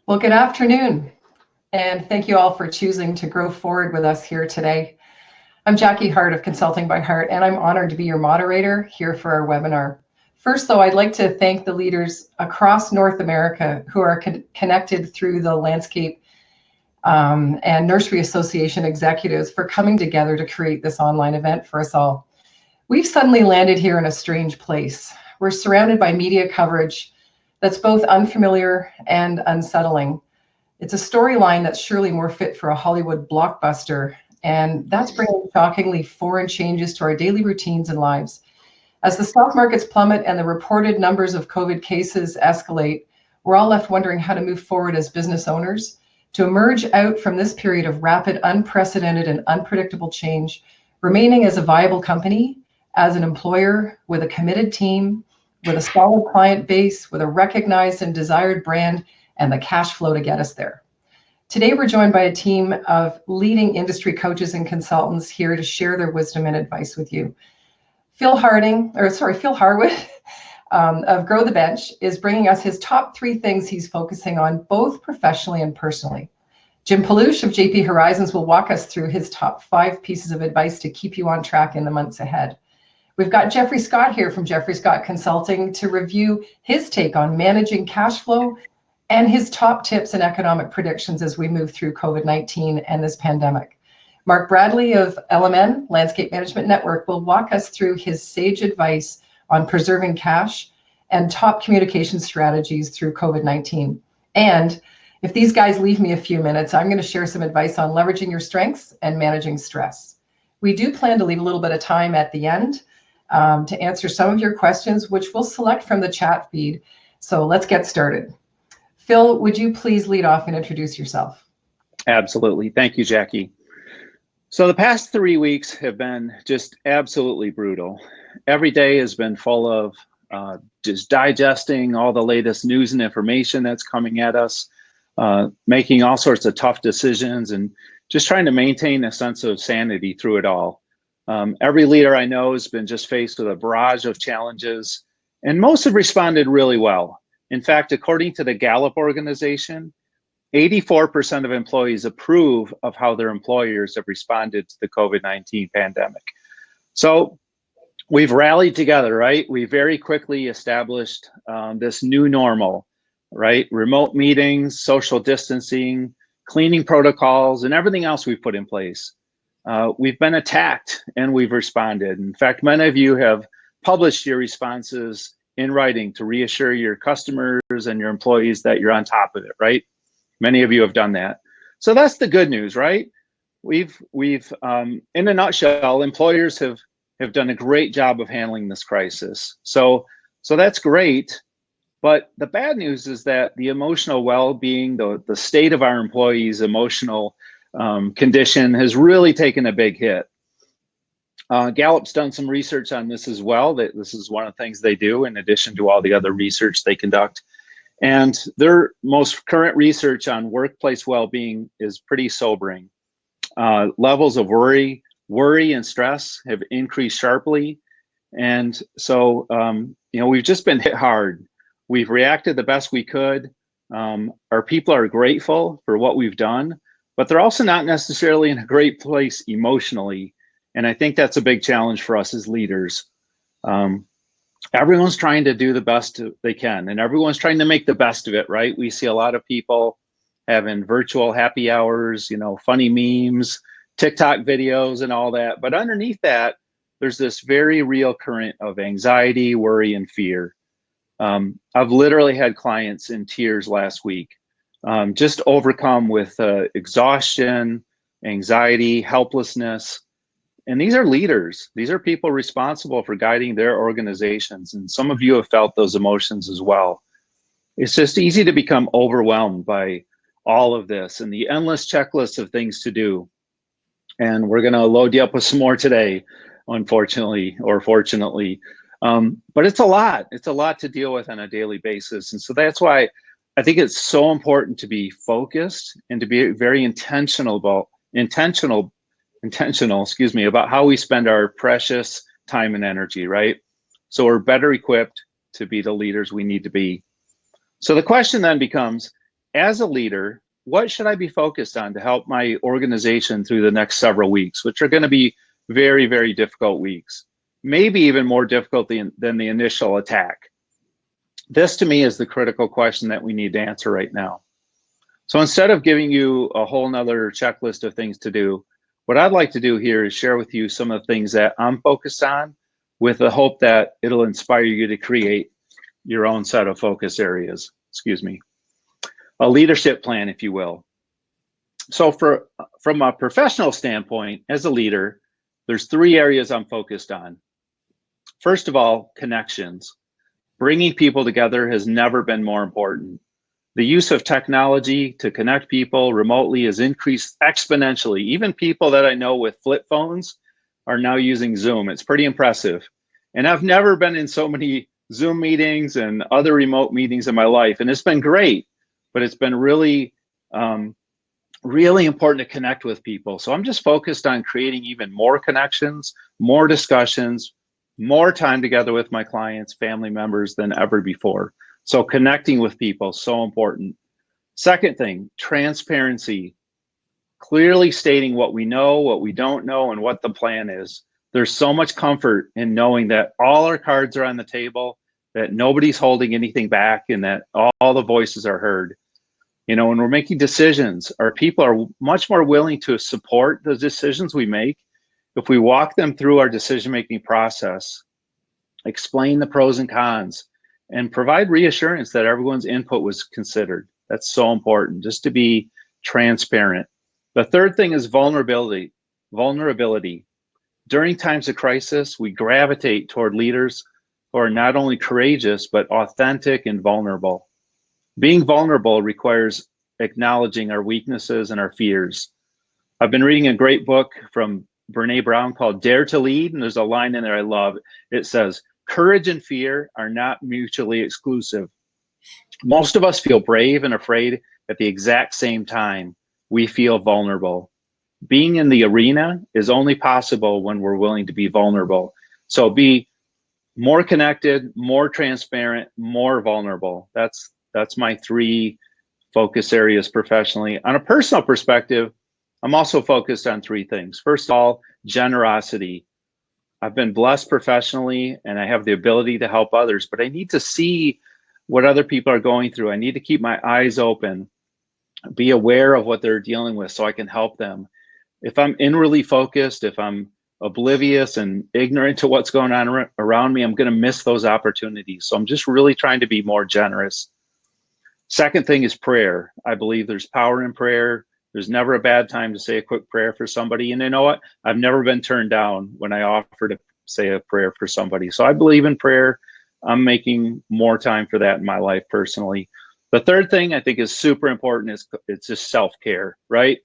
Well, good afternoon, and thank you all for choosing to grow forward with us here today. I'm Jacki Hart of Consulting by Hart, and I'm honored to be your moderator here for our webinar. First, though, I'd like to thank the leaders across North America who are connected through the Landscape and Nursery Association executives for coming together to create this online event for us all. We've suddenly landed here in a strange place. We're surrounded by media coverage that's both unfamiliar and unsettling. It's a storyline that's surely more fit for a Hollywood blockbuster, and that's bringing shockingly foreign changes to our daily routines and lives. As the stock markets plummet and the reported numbers of COVID cases escalate, we're all left wondering how to move forward as business owners to emerge out from this period of rapid, unprecedented, and unpredictable change, remaining as a viable company, as an employer with a committed team, with a solid client base, with a recognized and desired brand, and the cash flow to get us there. Today, we're joined by a team of leading industry coaches and consultants here to share their wisdom and advice with you. Phil Harwood of GrowTheBench is bringing us his top 3 things he's focusing on, both professionally and personally. Jim Paluch of JP Horizons will walk us through his top 5 pieces of advice to keep you on track in the months ahead. We've got Jeffrey Scott here from Jeffrey Scott Consulting to review his take on managing cash flow and his top tips and economic predictions as we move through COVID-19 and this pandemic. Mark Bradley of LMN, Landscape Management Network, will walk us through his sage advice on preserving cash and top communication strategies through COVID-19. And if these guys leave me a few minutes, I'm going to share some advice on leveraging your strengths and managing stress. We do plan to leave a little bit of time at the end to answer some of your questions, which we'll select from the chat feed. So let's get started. Phil, would you please lead off and introduce yourself? Absolutely. Thank you, Jacki. So the past 3 weeks have been just absolutely brutal. Every day has been full of just digesting all the latest news and information that's coming at us, making all sorts of tough decisions, and just trying to maintain a sense of sanity through it all. Every leader I know has been just faced with a barrage of challenges, and most have responded really well. In fact, according to the Gallup organization, 84% of employees approve of how their employers have responded to the COVID-19 pandemic. So we've rallied together, right? We very quickly established this new normal, right? Remote meetings, social distancing, cleaning protocols, and everything else we've put in place. We've been attacked and we've responded. In fact, many of you have published your responses in writing to reassure your customers and your employees that you're on top of it, right? Many of you have done that. So that's the good news, right? We've in a nutshell, employers have done a great job of handling this crisis. So that's great. But the bad news is that the emotional well-being, the state of our employees' emotional condition has really taken a big hit. Gallup's done some research on this as well. That this is one of the things they do in addition to all the other research they conduct. And their most current research on workplace well-being is pretty sobering. Levels of worry and stress have increased sharply. And so, we've just been hit hard. We've reacted the best we could. Our people are grateful for what we've done, but they're also not necessarily in a great place emotionally. And I think that's a big challenge for us as leaders. Everyone's trying to do the best they can, and everyone's trying to make the best of it, right? We see a lot of people having virtual happy hours, funny memes, TikTok videos and all that. But underneath that, there's this very real current of anxiety, worry, and fear. I've literally had clients in tears last week, just overcome with exhaustion, anxiety, helplessness. And these are leaders. These are people responsible for guiding their organizations. And some of you have felt those emotions as well. It's just easy to become overwhelmed by all of this and the endless checklist of things to do. And we're going to load you up with some more today, unfortunately or fortunately. But it's a lot. It's a lot to deal with on a daily basis. And so that's why I think it's so important to be focused and to be very intentional about how we spend our precious time and energy, right? So we're better equipped to be the leaders we need to be. So the question then becomes, as a leader, what should I be focused on to help my organization through the next several weeks, which are going to be very, very difficult weeks, maybe even more difficult than the initial attack? This to me is the critical question that we need to answer right now. So instead of giving you a whole nother checklist of things to do, what I'd like to do here is share with you some of the things that I'm focused on, with the hope that it'll inspire you to create your own set of focus areas, a leadership plan, if you will. So from a professional standpoint, as a leader, there's 3 areas I'm focused on. First of all, connections. Bringing people together has never been more important. The use of technology to connect people remotely has increased exponentially. Even people that I know with flip phones are now using Zoom. It's pretty impressive. And I've never been in so many Zoom meetings and other remote meetings in my life. And it's been great, but it's been really, really important to connect with people. So I'm just focused on creating even more connections, more discussions, more time together with my clients, family members than ever before. So connecting with people, so important. Second thing, transparency. Clearly stating what we know, what we don't know, and what the plan is. There's so much comfort in knowing that all our cards are on the table, that nobody's holding anything back, and that all the voices are heard. You know, when we're making decisions, our people are much more willing to support the decisions we make if we walk them through our decision-making process, explain the pros and cons, and provide reassurance that everyone's input was considered. That's so important, just to be transparent. The third thing is vulnerability. During times of crisis, we gravitate toward leaders who are not only courageous, but authentic and vulnerable. Being vulnerable requires acknowledging our weaknesses and our fears. I've been reading a great book from Brene Brown called Dare to Lead, and there's a line in there I love. It says, "Courage and fear are not mutually exclusive." Most of us feel brave and afraid at the exact same time. We feel vulnerable. Being in the arena is only possible when we're willing to be vulnerable. So be more connected, more transparent, more vulnerable. That's my 3 focus areas professionally. On a personal perspective, I'm also focused on 3 things. First of all, generosity. I've been blessed professionally and I have the ability to help others, but I need to see what other people are going through. I need to keep my eyes open, be aware of what they're dealing with so I can help them. If I'm inwardly focused, if I'm oblivious and ignorant to what's going on around me, I'm going to miss those opportunities. So I'm just really trying to be more generous. Second thing is prayer. I believe there's power in prayer. There's never a bad time to say a quick prayer for somebody. And you know what? I've never been turned down when I offer to say a prayer for somebody. So I believe in prayer. I'm making more time for that in my life personally. The third thing I think is super important is it's just self-care, right?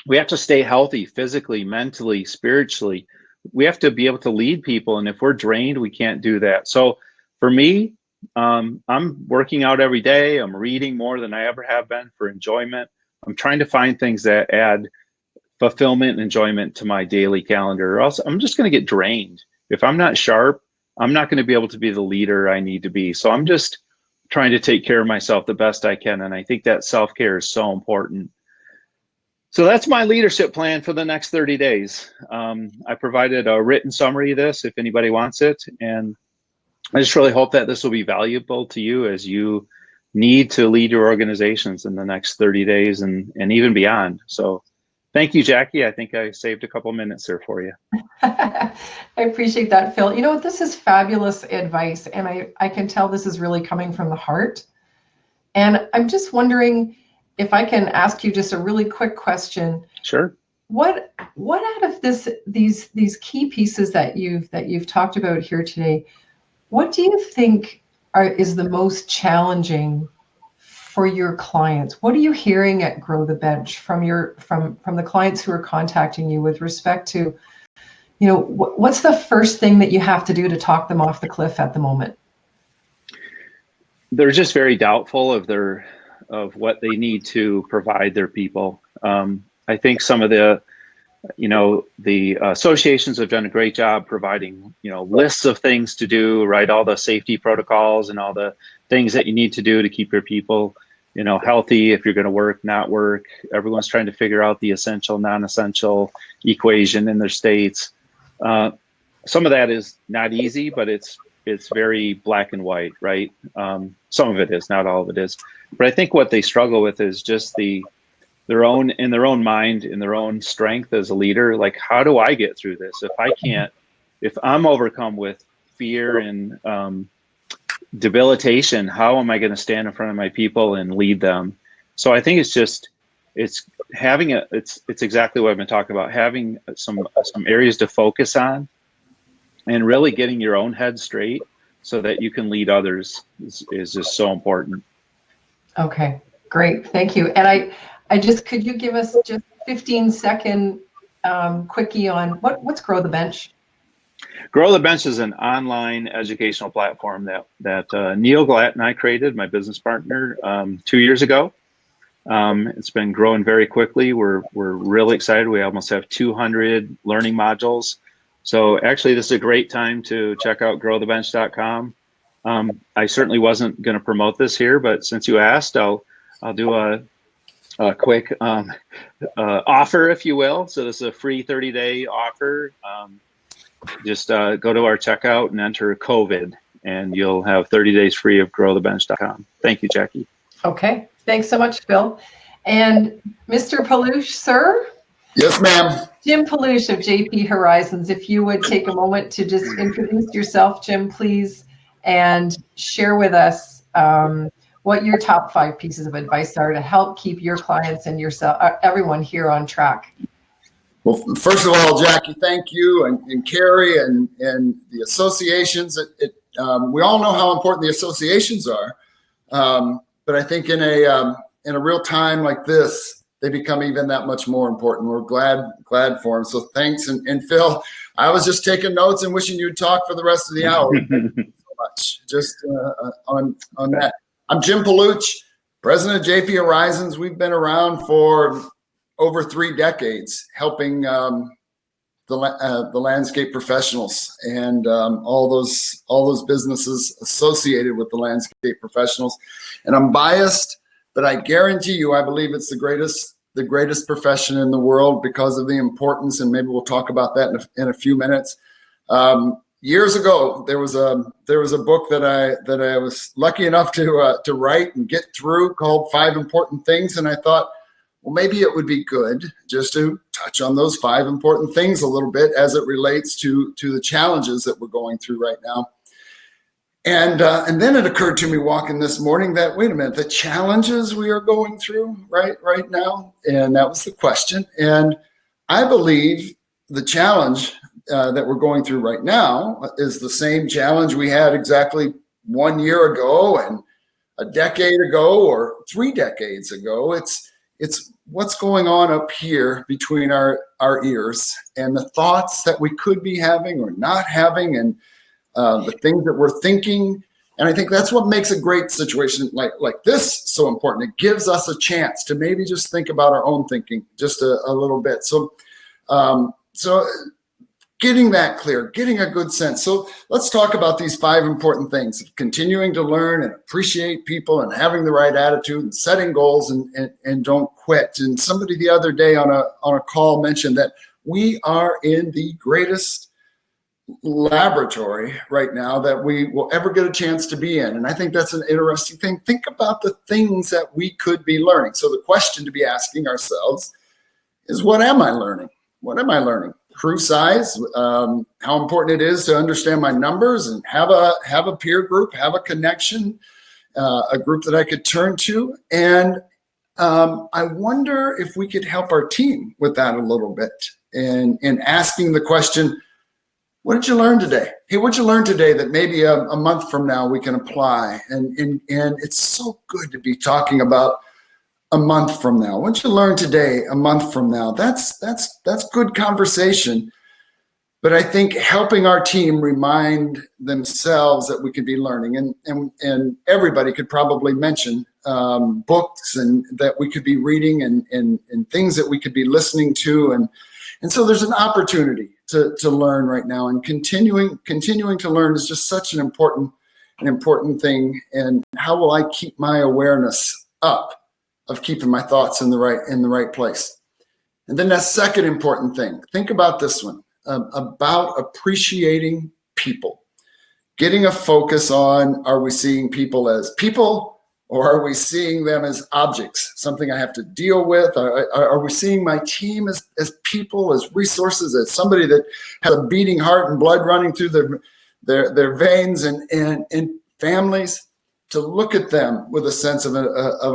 We have to stay healthy physically, mentally, spiritually. We have to be able to lead people. And if we're drained, we can't do that. So for me, I'm working out every day. I'm reading more than I ever have been for enjoyment. I'm trying to find things that add fulfillment and enjoyment to my daily calendar, or else I'm just going to get drained. If I'm not sharp, I'm not going to be able to be the leader I need to be. So I'm just trying to take care of myself the best I can. And I think that self-care is so important. So that's my leadership plan for the next 30 days. I provided a written summary of this if anybody wants it. And I just really hope that this will be valuable to you as you need to lead your organizations in the next 30 days and even beyond. So thank you, Jackie. I think I saved a couple minutes there for you. I appreciate that, Phil. You know what? This is fabulous advice. And I can tell this is really coming from the heart. And I'm just wondering if I can ask you just a really quick question. Sure. What out of these key pieces that you've talked about here today, what do you think is the most challenging for your clients? What are you hearing at GrowTheBench from the clients who are contacting you with respect to, you know, what's the first thing that you have to do to talk them off the cliff at the moment? They're just very doubtful of what they need to provide their people. I think some of the associations have done a great job providing, lists of things to do, right? All the safety protocols and all the things that you need to do to keep your people healthy, if you're going to work, not work. Everyone's trying to figure out the essential, non-essential equation in their states. Some of that is not easy, but it's very black and white, right? Some of it is, not all of it is. But I think what they struggle with is just their own mind, in their own strength as a leader. Like, how do I get through this? If I'm overcome with fear and debilitation, how am I going to stand in front of my people and lead them? So I think it's exactly what I've been talking about, having some areas to focus on and really getting your own head straight so that you can lead others is just so important. Okay, great. Thank you. And could you give us just 15-second quickie on what's GrowTheBench? GrowTheBench is an online educational platform that Neil Glatt and I created, my business partner, 2 years ago. It's been growing very quickly. We're really excited. We almost have 200 learning modules. So actually, this is a great time to check out growthebench.com. I certainly wasn't going to promote this here, but since you asked, I'll do a quick offer, if you will. So this is a free 30-day offer. Just go to our checkout and enter COVID, and you'll have 30 days free of growthebench.com. Thank you, Jacki. Okay, thanks so much, Phil. And Mr. Paluch, sir? Yes, ma'am. Jim Paluch of JP Horizons, if you would take a moment to just introduce yourself, Jim, please, and share with us what your top 5 pieces of advice are to help keep your clients and yourself, everyone here on track. Well, first of all, Jacki, thank you, and Carrie and the associations. We all know how important the associations are, but I think in a real time like this, they become even that much more important. We're glad for them. So thanks. And Phil, I was just taking notes and wishing you'd talk for the rest of the hour. Thank you so much. Just on that. I'm Jim Paluch, president of JP Horizons. We've been around for over 3 decades, helping the landscape professionals and all those businesses associated with the landscape professionals. And I'm biased, but I guarantee you, I believe it's the greatest profession in the world because of the importance. And maybe we'll talk about that in a few minutes. Years ago, there was a book that I was lucky enough to write and get through called 5 Important Things, and I thought, well, maybe it would be good just to touch on those 5 important things a little bit as it relates to the challenges that we're going through right now. And then it occurred to me walking this morning that, wait a minute, the challenges we are going through right now, and that was the question. And I believe the challenge that we're going through right now is the same challenge we had exactly 1 year ago and a decade ago or 3 decades ago. It's what's going on up here between our ears and the thoughts that we could be having or not having, and the things that we're thinking. And I think that's what makes a great situation like this so important. It gives us a chance to maybe just think about our own thinking just a little bit. So getting that clear, getting a good sense. So let's talk about these 5 important things: continuing to learn and appreciate people, and having the right attitude, and setting goals, and don't quit. And somebody the other day on a call mentioned that we are in the greatest laboratory right now that we will ever get a chance to be in. And I think that's an interesting thing. Think about the things that we could be learning. So the question to be asking ourselves is, what am I learning? What am I learning? Crew size, how important it is to understand my numbers and have a peer group, have a connection, a group that I could turn to. And I wonder if we could help our team with that a little bit, and asking the question, what did you learn today? Hey, what'd you learn today that maybe a month from now we can apply? And it's so good to be talking about a month from now. What'd you learn today, a month from now? That's good conversation. But I think helping our team remind themselves that we could be learning, and everybody could probably mention books and that we could be reading and things that we could be listening to. And so there's an opportunity to learn right now, and continuing to learn is just such an important thing. And how will I keep my awareness up of keeping my thoughts in the right place. And then that second important thing, think about this one, about appreciating people, getting a focus on, are we seeing people as people, or are we seeing them as objects, something I have to deal with? Are we seeing my team as people, as resources, as somebody that has a beating heart and blood running through their veins, and families, to look at them with a sense of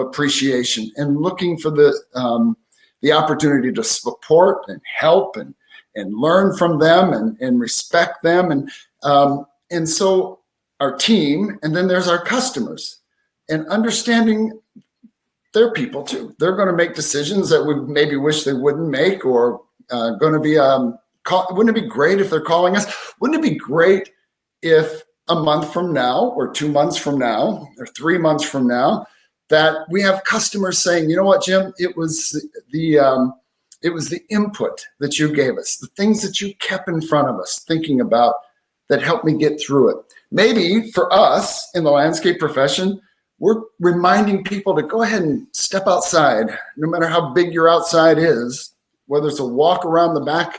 appreciation and looking for the opportunity to support and help and learn from them and respect them. And so our team, and then there's our customers, and understanding they're people too. They're going to make decisions that we maybe wish they wouldn't make, or going to be, wouldn't it be great if they're calling us? Wouldn't it be great if a month from now, or 2 months from now, or 3 months from now, that we have customers saying, you know what, Jim, it was the input that you gave us, the things that you kept in front of us thinking about that helped me get through it. Maybe for us in the landscape profession, we're reminding people to go ahead and step outside, no matter how big your outside is, whether it's a walk around the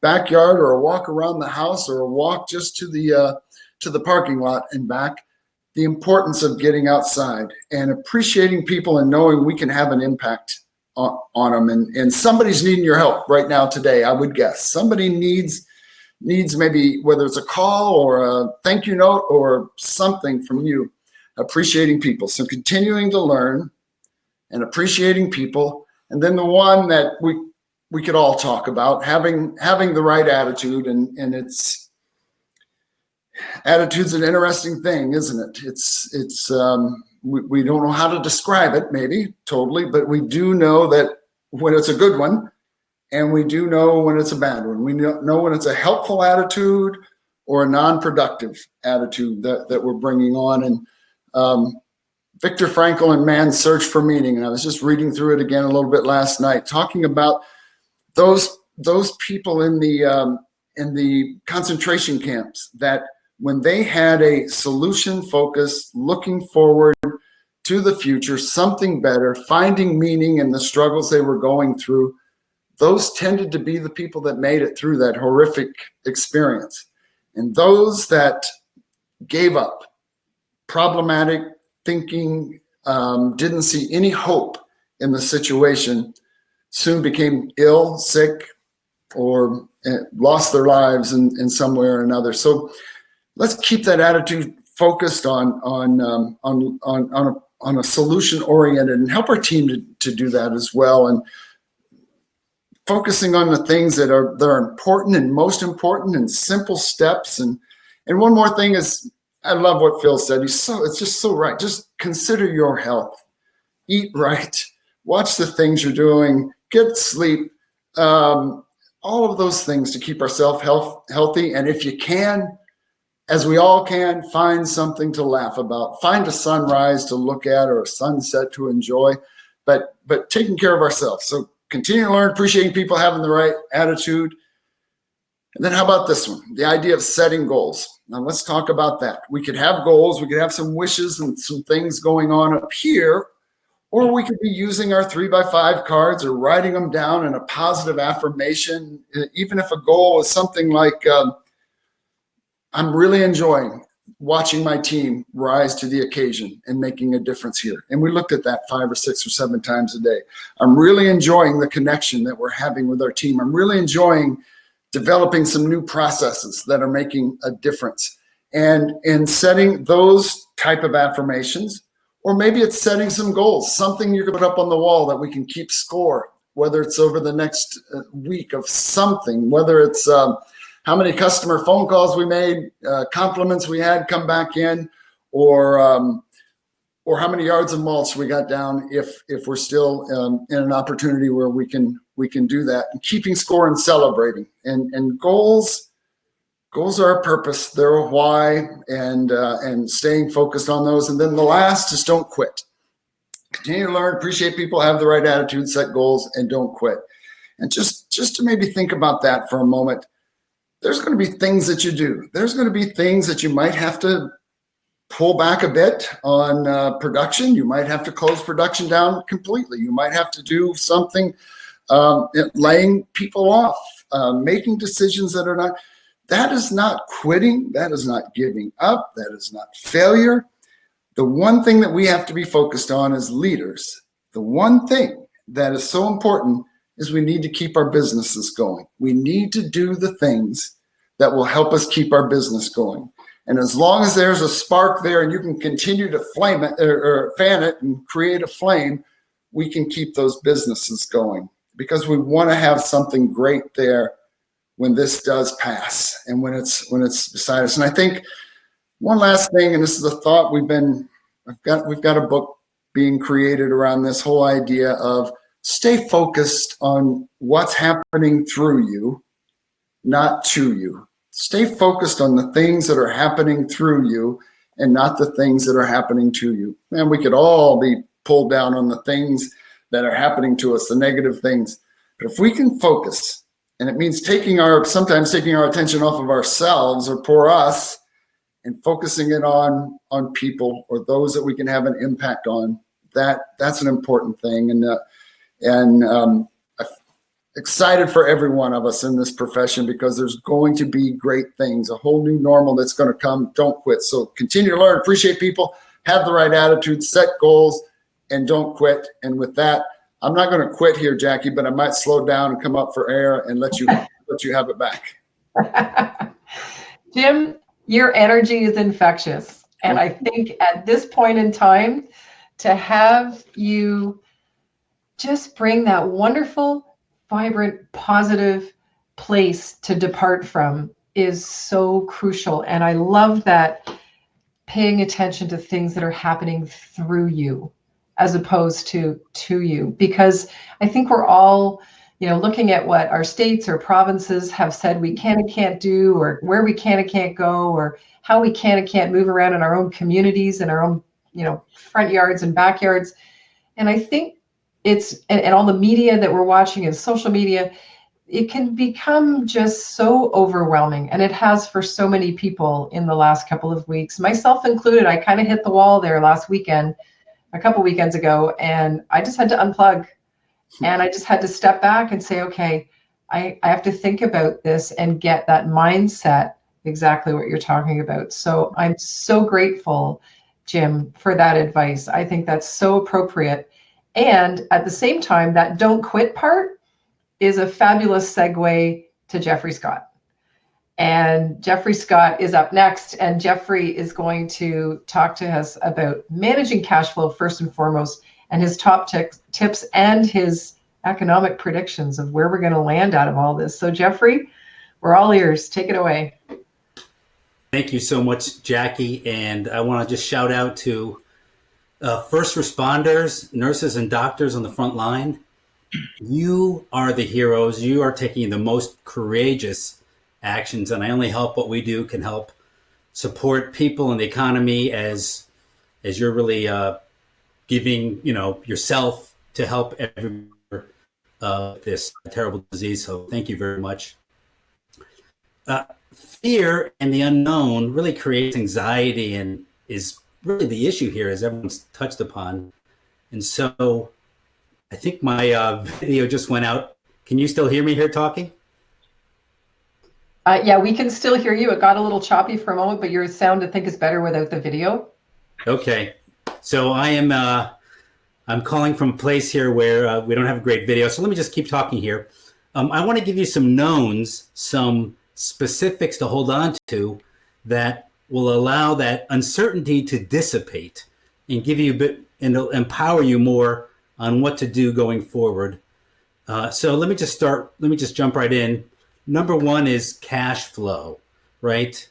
backyard, or a walk around the house, or a walk just to the parking lot and back. The importance of getting outside and appreciating people and knowing we can have an impact on them. And somebody's needing your help right now today, I would guess. Somebody needs maybe, whether it's a call or a thank you note or something from you. Appreciating people. So continuing to learn and appreciating people. And then the one that we could all talk about, having the right attitude, and it's attitude's an interesting thing, isn't it? We don't know how to describe it, maybe totally, but we do know that when it's a good one, and we do know when it's a bad one. We know when it's a helpful attitude or a non-productive attitude that we're bringing on. And Viktor Frankl and Man's Search for Meaning, and I was just reading through it again a little bit last night, talking about those people in the concentration camps, that when they had a solution focus, looking forward to the future, something better, finding meaning in the struggles they were going through, those tended to be the people that made it through that horrific experience. And those that gave up, problematic thinking, didn't see any hope in the situation, soon became ill, sick, or lost their lives in some way or another. So let's keep that attitude focused on a solution oriented, and help our team to do that as well. And focusing on the things that are important and most important, and simple steps. And one more thing is, I love what Phil said. It's just so right. Just consider your health. Eat right. Watch the things you're doing. Get sleep. All of those things to keep ourselves healthy. And if you can, as we all can, find something to laugh about. Find a sunrise to look at, or a sunset to enjoy. But taking care of ourselves. So continue to learn, appreciating people, having the right attitude. And then how about this one? The idea of setting goals. Now let's talk about that. We could have goals, we could have some wishes and some things going on up here, or we could be using our 3x5 cards or writing them down in a positive affirmation. Even if a goal is something like, I'm really enjoying watching my team rise to the occasion and making a difference here. And we looked at that 5 or 6 or 7 times a day. I'm really enjoying the connection that we're having with our team. I'm really enjoying developing some new processes that are making a difference, and setting those type of affirmations. Or maybe it's setting some goals, something you can put up on the wall that we can keep score, whether it's over the next week of something, whether it's how many customer phone calls we made, compliments we had come back in, or how many yards of mulch we got down, if we're still in an opportunity where we can do that. And keeping score and celebrating. And goals are a purpose, they're a why, and staying focused on those. And then the last is don't quit. Continue to learn, appreciate people, have the right attitude, set goals, and don't quit. And just to maybe think about that for a moment. There's going to be things that you do. There's going to be things that you might have to pull back a bit on production. You might have to close production down completely. You might have to do something, laying people off, making decisions that are not. That is not quitting. That is not giving up. That is not failure. The one thing that we have to be focused on as leaders, the one thing that is so important is we need to keep our businesses going. We need to do the things that will help us keep our business going. And as long as there's a spark there and you can continue to flame it or fan it and create a flame, we can keep those businesses going, because we want to have something great there when this does pass and when it's beside us. And I think one last thing, and this is a thought we've got a book being created around this whole idea of stay focused on what's happening through you, not to you. Stay focused on the things that are happening through you and not the things that are happening to you. Man, we could all be pulled down on the things that are happening to us, the negative things. But if we can focus, and it means sometimes taking our attention off of ourselves or poor us and focusing it on people or those that we can have an impact on, that's an important thing. And I'm excited for every one of us in this profession, because there's going to be great things, a whole new normal that's going to come. Don't quit. So continue to learn, appreciate people, have the right attitude, set goals, and don't quit. And with that, I'm not going to quit here, Jacki, but I might slow down and come up for air and let you have it back. Jim, your energy is infectious. And I think at this point in time, to have you just bring that wonderful, vibrant, positive place to depart from is so crucial. And I love that, paying attention to things that are happening through you as opposed to you, because I think we're all, looking at what our states or provinces have said we can and can't do, or where we can and can't go, or how we can and can't move around in our own communities and our own, front yards and backyards. And I think and all the media that we're watching and social media, it can become just so overwhelming. And it has for so many people in the last couple of weeks, myself included. I kind of hit the wall there a couple weekends ago, and I just had to unplug, and I just had to step back and say, okay, I have to think about this and get that mindset, exactly what you're talking about. So I'm so grateful, Jim, for that advice. I think that's so appropriate. And at the same time, that don't quit part is a fabulous segue to Jeffrey Scott. And Jeffrey Scott is up next, and Jeffrey is going to talk to us about managing cash flow first and foremost, and his top tips and his economic predictions of where we're going to land out of all this. So Jeffrey, we're all ears. Take it away. Thank you so much, Jacki. And I want to just shout out to first responders, nurses, and doctors on the front line. You are the heroes. You are taking the most courageous actions, and I only hope what we do can help support people in the economy as you're really giving yourself to help everyone this terrible disease. So thank you very much. Fear and the unknown really creates anxiety, and is really the issue here, as everyone's touched upon. And so I think my video just went out. Can you still hear me here talking? Yeah, we can still hear you. It got a little choppy for a moment, but your sound, I think, is better without the video. Okay. So I'm calling from a place here where we don't have a great video. So let me just keep talking here. I want to give you some knowns, some specifics to hold on to that will allow that uncertainty to dissipate and give you a bit and empower you more on what to do going forward. So let me just jump right in. Number one is cash flow, right?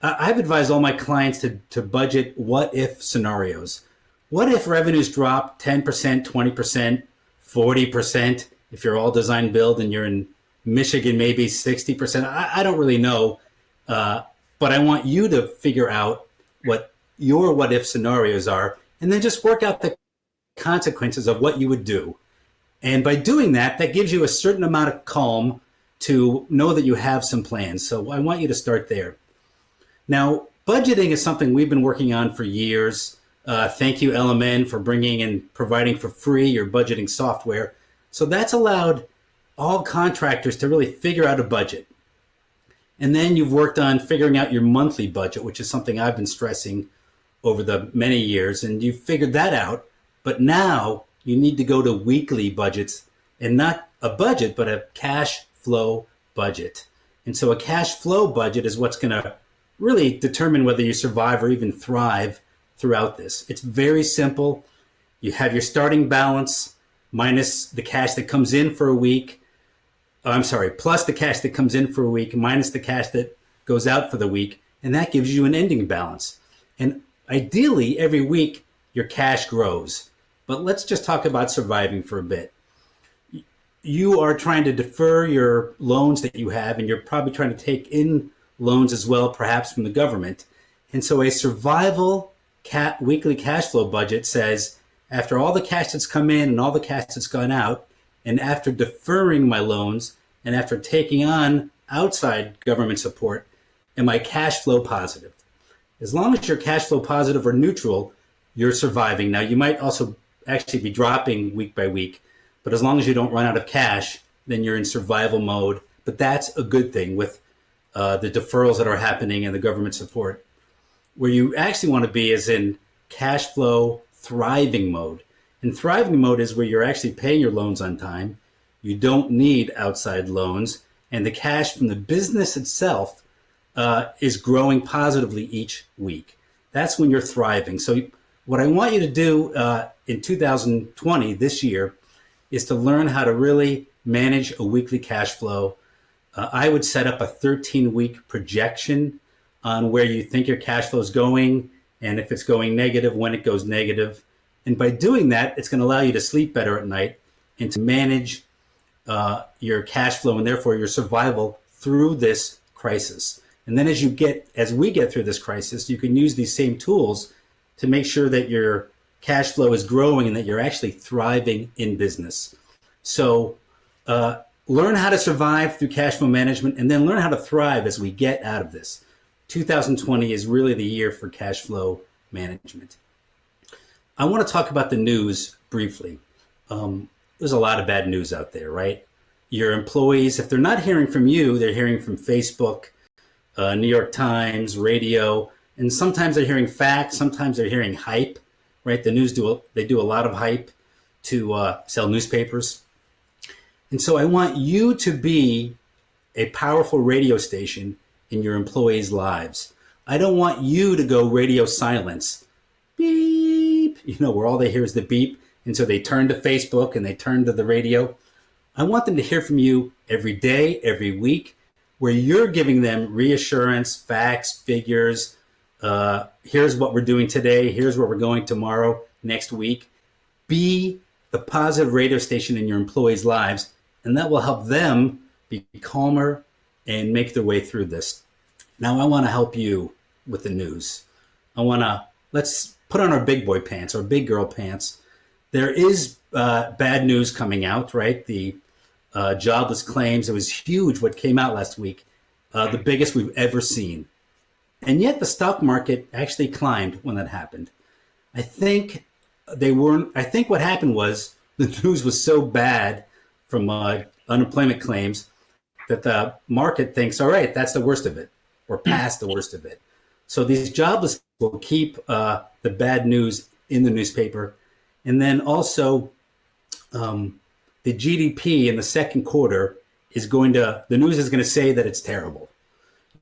I've advised all my clients to budget what if scenarios. What if revenues drop 10%, 20%, 40%? If you're all design build and you're in Michigan, maybe 60%. I don't really know, but I want you to figure out what your what if scenarios are, and then just work out the consequences of what you would do. And by doing that, that gives you a certain amount of calm to know that you have some plans. So I want you to start there. Now, budgeting is something we've been working on for years. Thank you, LMN, for bringing and providing for free your budgeting software. So that's allowed all contractors to really figure out a budget. And then you've worked on figuring out your monthly budget, which is something I've been stressing over the many years. And you've figured that out. But now you need to go to weekly budgets, and not a budget, but a cash flow budget. And so a cash flow budget is what's going to really determine whether you survive or even thrive throughout this. It's very simple. You have your starting balance minus the cash that comes in for a week. Plus the cash that comes in for a week minus the cash that goes out for the week. And that gives you an ending balance. And ideally, every week, your cash grows. But let's just talk about surviving for a bit. You are trying to defer your loans that you have, and you're probably trying to take in loans as well, perhaps from the government. And so a survival weekly cash flow budget says, after all the cash that's come in and all the cash that's gone out, and after deferring my loans, and after taking on outside government support, am I cash flow positive? As long as you're cash flow positive or neutral, you're surviving. Now, you might also actually be dropping week by week, but as long as you don't run out of cash, then you're in survival mode. But that's a good thing with the deferrals that are happening and the government support. Where you actually want to be is in cash flow thriving mode. And thriving mode is where you're actually paying your loans on time. You don't need outside loans. And the cash from the business itself is growing positively each week. That's when you're thriving. So what I want you to do in 2020, this year, is to learn how to really manage a weekly cash flow. I would set up a 13-week projection on where you think your cash flow is going, and if it's going negative, when it goes negative. And by doing that, it's going to allow you to sleep better at night and to manage your cash flow and therefore your survival through this crisis. And then as we get through this crisis, you can use these same tools to make sure that your cash flow is growing and that you're actually thriving in business. So learn how to survive through cash flow management, and then learn how to thrive as we get out of this. 2020 is really the year for cash flow management. I want to talk about the news briefly. There's a lot of bad news out there, right? Your employees, if they're not hearing from you, they're hearing from Facebook, New York Times, radio, and sometimes they're hearing facts, sometimes they're hearing hype, right? The news do a lot of hype to sell newspapers. And so I want you to be a powerful radio station in your employees' lives. I don't want you to go radio silence. Beep, where all they hear is the beep. And so they turn to Facebook and they turn to the radio. I want them to hear from you every day, every week, where you're giving them reassurance, facts, figures. Here's what we're doing today. Here's where we're going tomorrow, next week. Be the positive radio station in your employees' lives, and that will help them be calmer and make their way through this. Now, I want to help you with the news. Let's put on our big boy pants, our big girl pants. There is bad news coming out, right? The jobless claims, it was huge what came out last week, the biggest we've ever seen. And yet the stock market actually climbed when that happened. I think what happened was the news was so bad from unemployment claims that the market thinks, all right, that's the worst of it. We're past the worst of it. So these jobless will keep the bad news in the newspaper. And then also the GDP in the second quarter the news is going to say that it's terrible.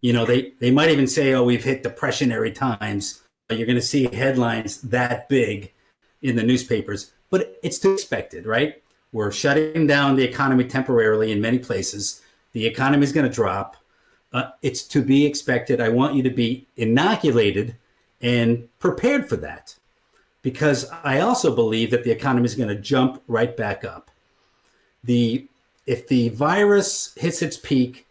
They might even say, oh, we've hit depressionary times. You're going to see headlines that big in the newspapers, but it's to be expected, right? We're shutting down the economy temporarily in many places. The economy is going to drop. It's to be expected. I want you to be inoculated and prepared for that, because I also believe that the economy is going to jump right back up. If the virus hits its peak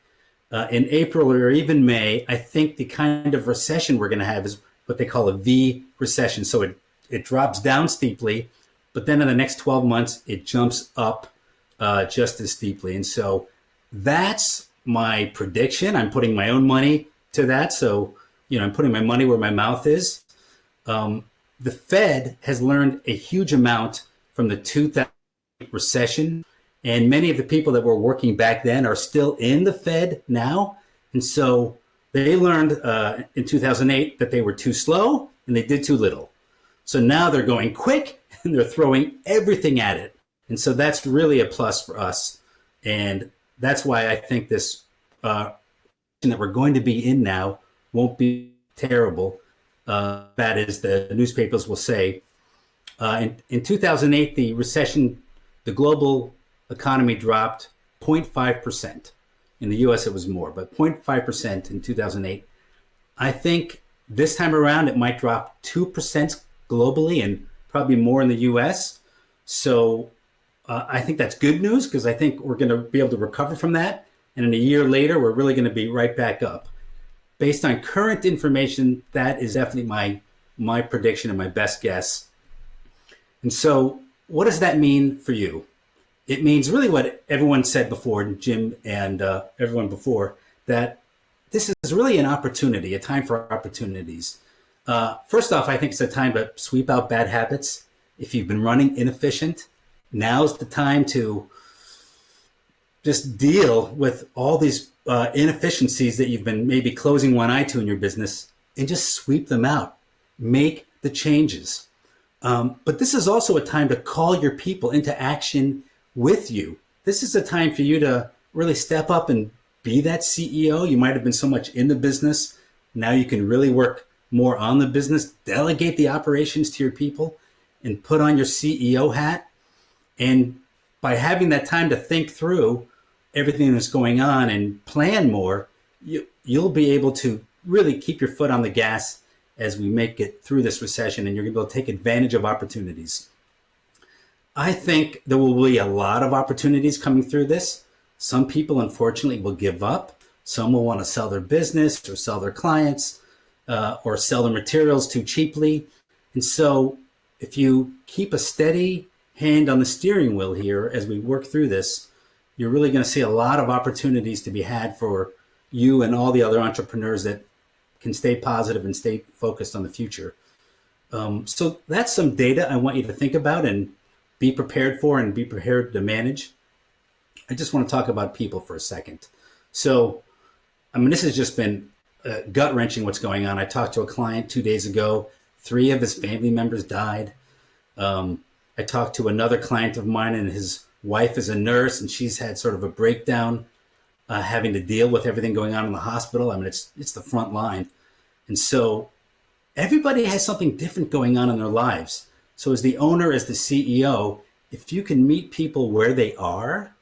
in April or even May, I think the kind of recession we're going to have is what they call a V recession. So it drops down steeply, but then in the next 12 months, it jumps up just as steeply. And so that's my prediction. I'm putting my own money to that. So I'm putting my money where my mouth is. The Fed has learned a huge amount from the 2008 recession, and many of the people that were working back then are still in the Fed now. And so they learned in 2008 that they were too slow and they did too little. So now they're going quick and they're throwing everything at it. And so that's really a plus for us. And that's why I think this that we're going to be in now won't be terrible. That is, the newspapers will say. In 2008, the recession, the global economy dropped 0.5%. In the US, it was more, but 0.5% in 2008. I think this time around, it might drop 2% globally and probably more in the US. So I think that's good news, because I think we're going to be able to recover from that. And in a year later, we're really going to be right back up. Based on current information, that is definitely my prediction and my best guess. And so what does that mean for you? It means really what everyone said before, Jim and everyone before, that this is really an opportunity, a time for opportunities. First off, I think it's a time to sweep out bad habits. If you've been running inefficient, now's the time to just deal with all these inefficiencies that you've been maybe closing one eye to in your business, and just sweep them out. Make the changes. But this is also a time to call your people into action with you. This is a time for you to really step up and be that CEO. You might have been so much in the business. Now you can really work more on the business, delegate the operations to your people, and put on your CEO hat. And by having that time to think through everything that's going on and plan more, you'll be able to really keep your foot on the gas as we make it through this recession, and you're going to be able to take advantage of opportunities. I think there will be a lot of opportunities coming through this. Some people, unfortunately, will give up. Some will want to sell their business or sell their clients or sell their materials too cheaply. And so if you keep a steady hand on the steering wheel here as we work through this, you're really going to see a lot of opportunities to be had for you and all the other entrepreneurs that can stay positive and stay focused on the future. So that's some data I want you to think about and be prepared for and be prepared to manage. I just want to talk about people for a second. So, this has just been gut-wrenching what's going on. I talked to a client 2 days ago. 3 of his family members died. I talked to another client of mine, and his wife is a nurse, and she's had sort of a breakdown having to deal with everything going on in the hospital. It's the front line. And so everybody has something different going on in their lives. So as the owner, as the CEO, if you can meet people where they are,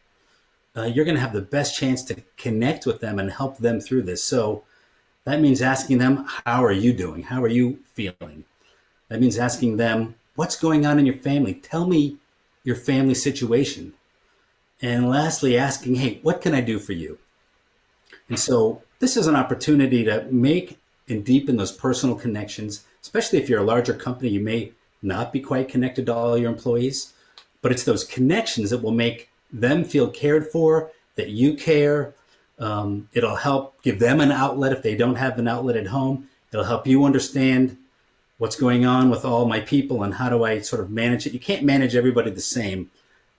you're going to have the best chance to connect with them and help them through this. So that means asking them, how are you doing? How are you feeling? That means asking them, what's going on in your family? Tell me your family situation. And lastly, asking, hey, what can I do for you? And so this is an opportunity to make and deepen those personal connections, especially if you're a larger company. You may not be quite connected to all your employees, but it's those connections that will make them feel cared for, that you care. It'll help give them an outlet if they don't have an outlet at home. It'll help you understand what's going on with all my people and how do I sort of manage it. You can't manage everybody the same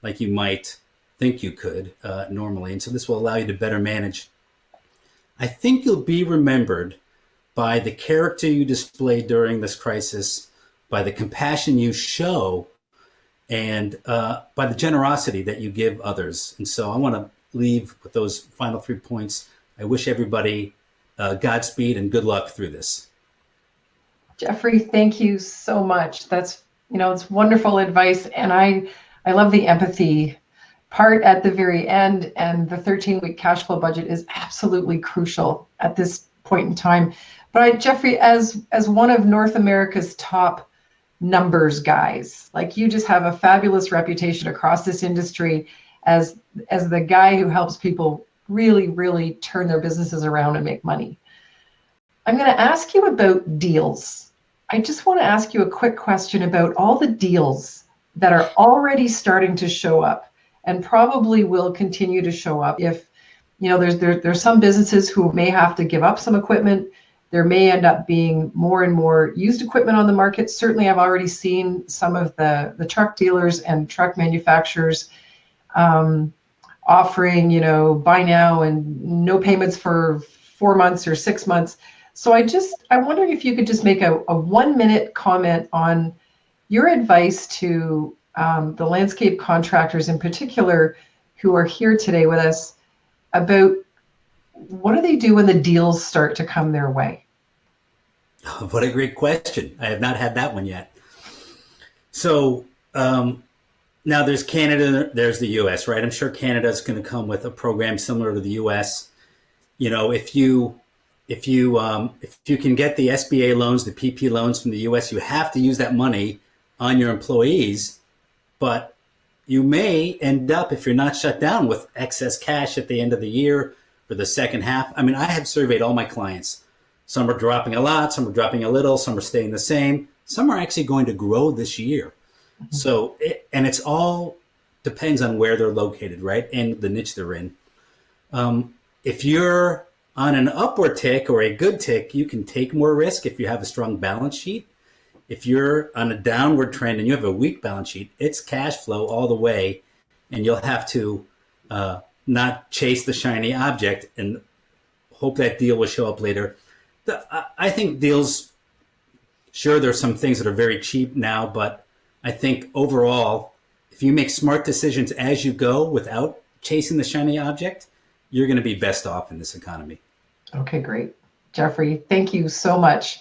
like you might think you could normally. And so this will allow you to better manage. I think you'll be remembered by the character you display during this crisis, by the compassion you show, and by the generosity that you give others. And so I want to leave with those final 3 points. I wish everybody Godspeed and good luck through this. Jeffrey, thank you so much. That's, it's wonderful advice. And I love the empathy part at the very end. And the 13-week cash flow budget is absolutely crucial at this point in time. But Jeffrey, as one of North America's top numbers guys, like, you just have a fabulous reputation across this industry as the guy who helps people really, really turn their businesses around and make money. I'm going to ask you about deals. I just want to ask you a quick question about all the deals that are already starting to show up and probably will continue to show up. If, there's some businesses who may have to give up some equipment. there may end up being more and more used equipment on the market. Certainly, I've already seen some of the truck dealers and truck manufacturers offering, buy now and no payments for 4 months or 6 months. So I'm wondering if you could just make a 1-minute comment on your advice to the landscape contractors in particular who are here today with us about what do they do when the deals start to come their way? Oh, what a great question. I have not had that one yet. So now there's Canada, there's the US, right? I'm sure Canada's going to come with a program similar to the US. If you can get the SBA loans, the PP loans from the US, you have to use that money on your employees, but you may end up, if you're not shut down, with excess cash at the end of the year for the second half. I mean, I have surveyed all my clients. Some are dropping a lot, some are dropping a little, some are staying the same. Some are actually going to grow this year. Mm-hmm. So, it's all depends on where they're located, right? And the niche they're in. If you're on an upward tick or a good tick, you can take more risk if you have a strong balance sheet. If you're on a downward trend and you have a weak balance sheet, it's cash flow all the way, and you'll have to not chase the shiny object and hope that deal will show up later. I think deals, sure, there's some things that are very cheap now, but I think overall, if you make smart decisions as you go without chasing the shiny object, you're going to be best off in this economy. Okay, great. Jeffrey, thank you so much.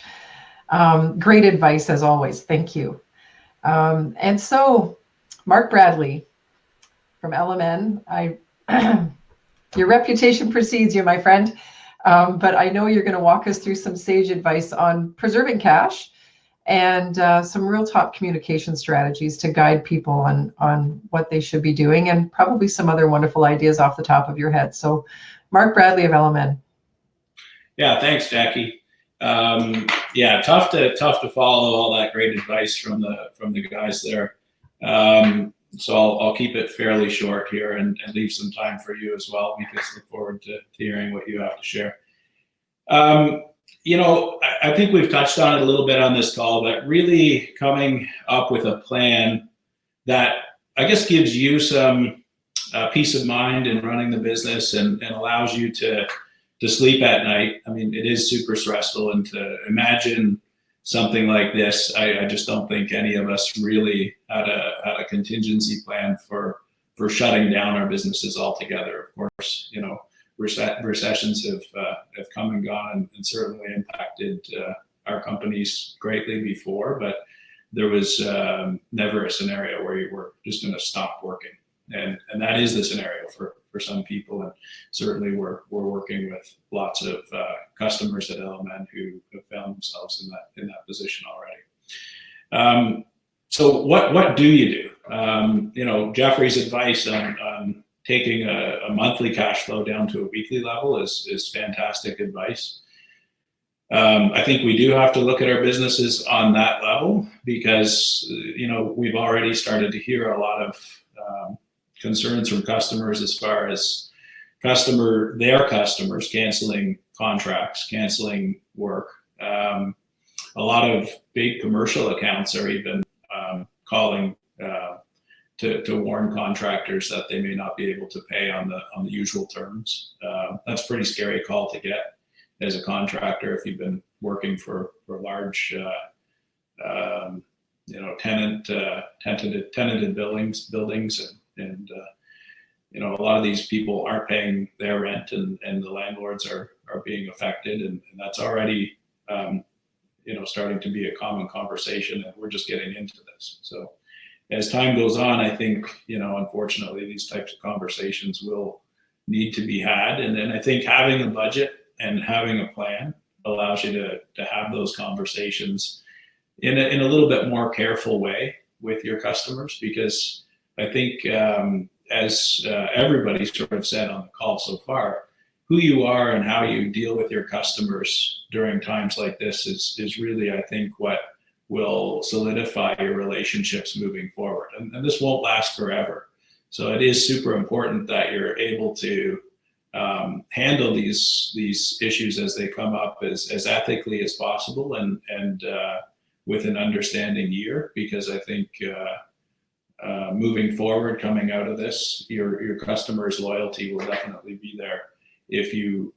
Great advice as always. Thank you. And so, Mark Bradley from LMN, your reputation precedes you, my friend. But I know you're going to walk us through some sage advice on preserving cash and some real top communication strategies to guide people on what they should be doing, and probably some other wonderful ideas off the top of your head. So, Mark Bradley of LMN. Yeah, thanks, Jackie. Tough to follow all that great advice from the guys there. So I'll keep it fairly short here and leave some time for you as well, because I look forward to hearing what you have to share. I think we've touched on it a little bit on this call, but really coming up with a plan that I guess gives you some peace of mind in running the business and allows you to sleep at night. I mean, it is super stressful, and to imagine something like this, I just don't think any of us really had a contingency plan for shutting down our businesses altogether. Of course, recessions have come and gone and certainly impacted our companies greatly before, but there was never a scenario where you were just going to stop working. And that is the scenario for some people, and certainly we're working with lots of customers at LMN who have found themselves in that position already. So what do you do? Jeffrey's advice on taking a monthly cash flow down to a weekly level is fantastic advice. I think we do have to look at our businesses on that level, because we've already started to hear a lot of concerns from customers as far as their customers canceling contracts, canceling work. A lot of big commercial accounts are even calling to warn contractors that they may not be able to pay on the usual terms. That's a pretty scary call to get as a contractor if you've been working for large tenanted buildings, and a lot of these people aren't paying their rent, and the landlords are being affected, and that's already starting to be a common conversation, and we're just getting into this. So as time goes on, I think unfortunately these types of conversations will need to be had, and then I think having a budget and having a plan allows you to have those conversations in a little bit more careful way with your customers, because I think, as everybody sort of said on the call so far, who you are and how you deal with your customers during times like this is really, I think, what will solidify your relationships moving forward. And this won't last forever. So it is super important that you're able to handle these issues as they come up as ethically as possible and with an understanding ear, because I think moving forward, coming out of this, your customers' loyalty will definitely be there if you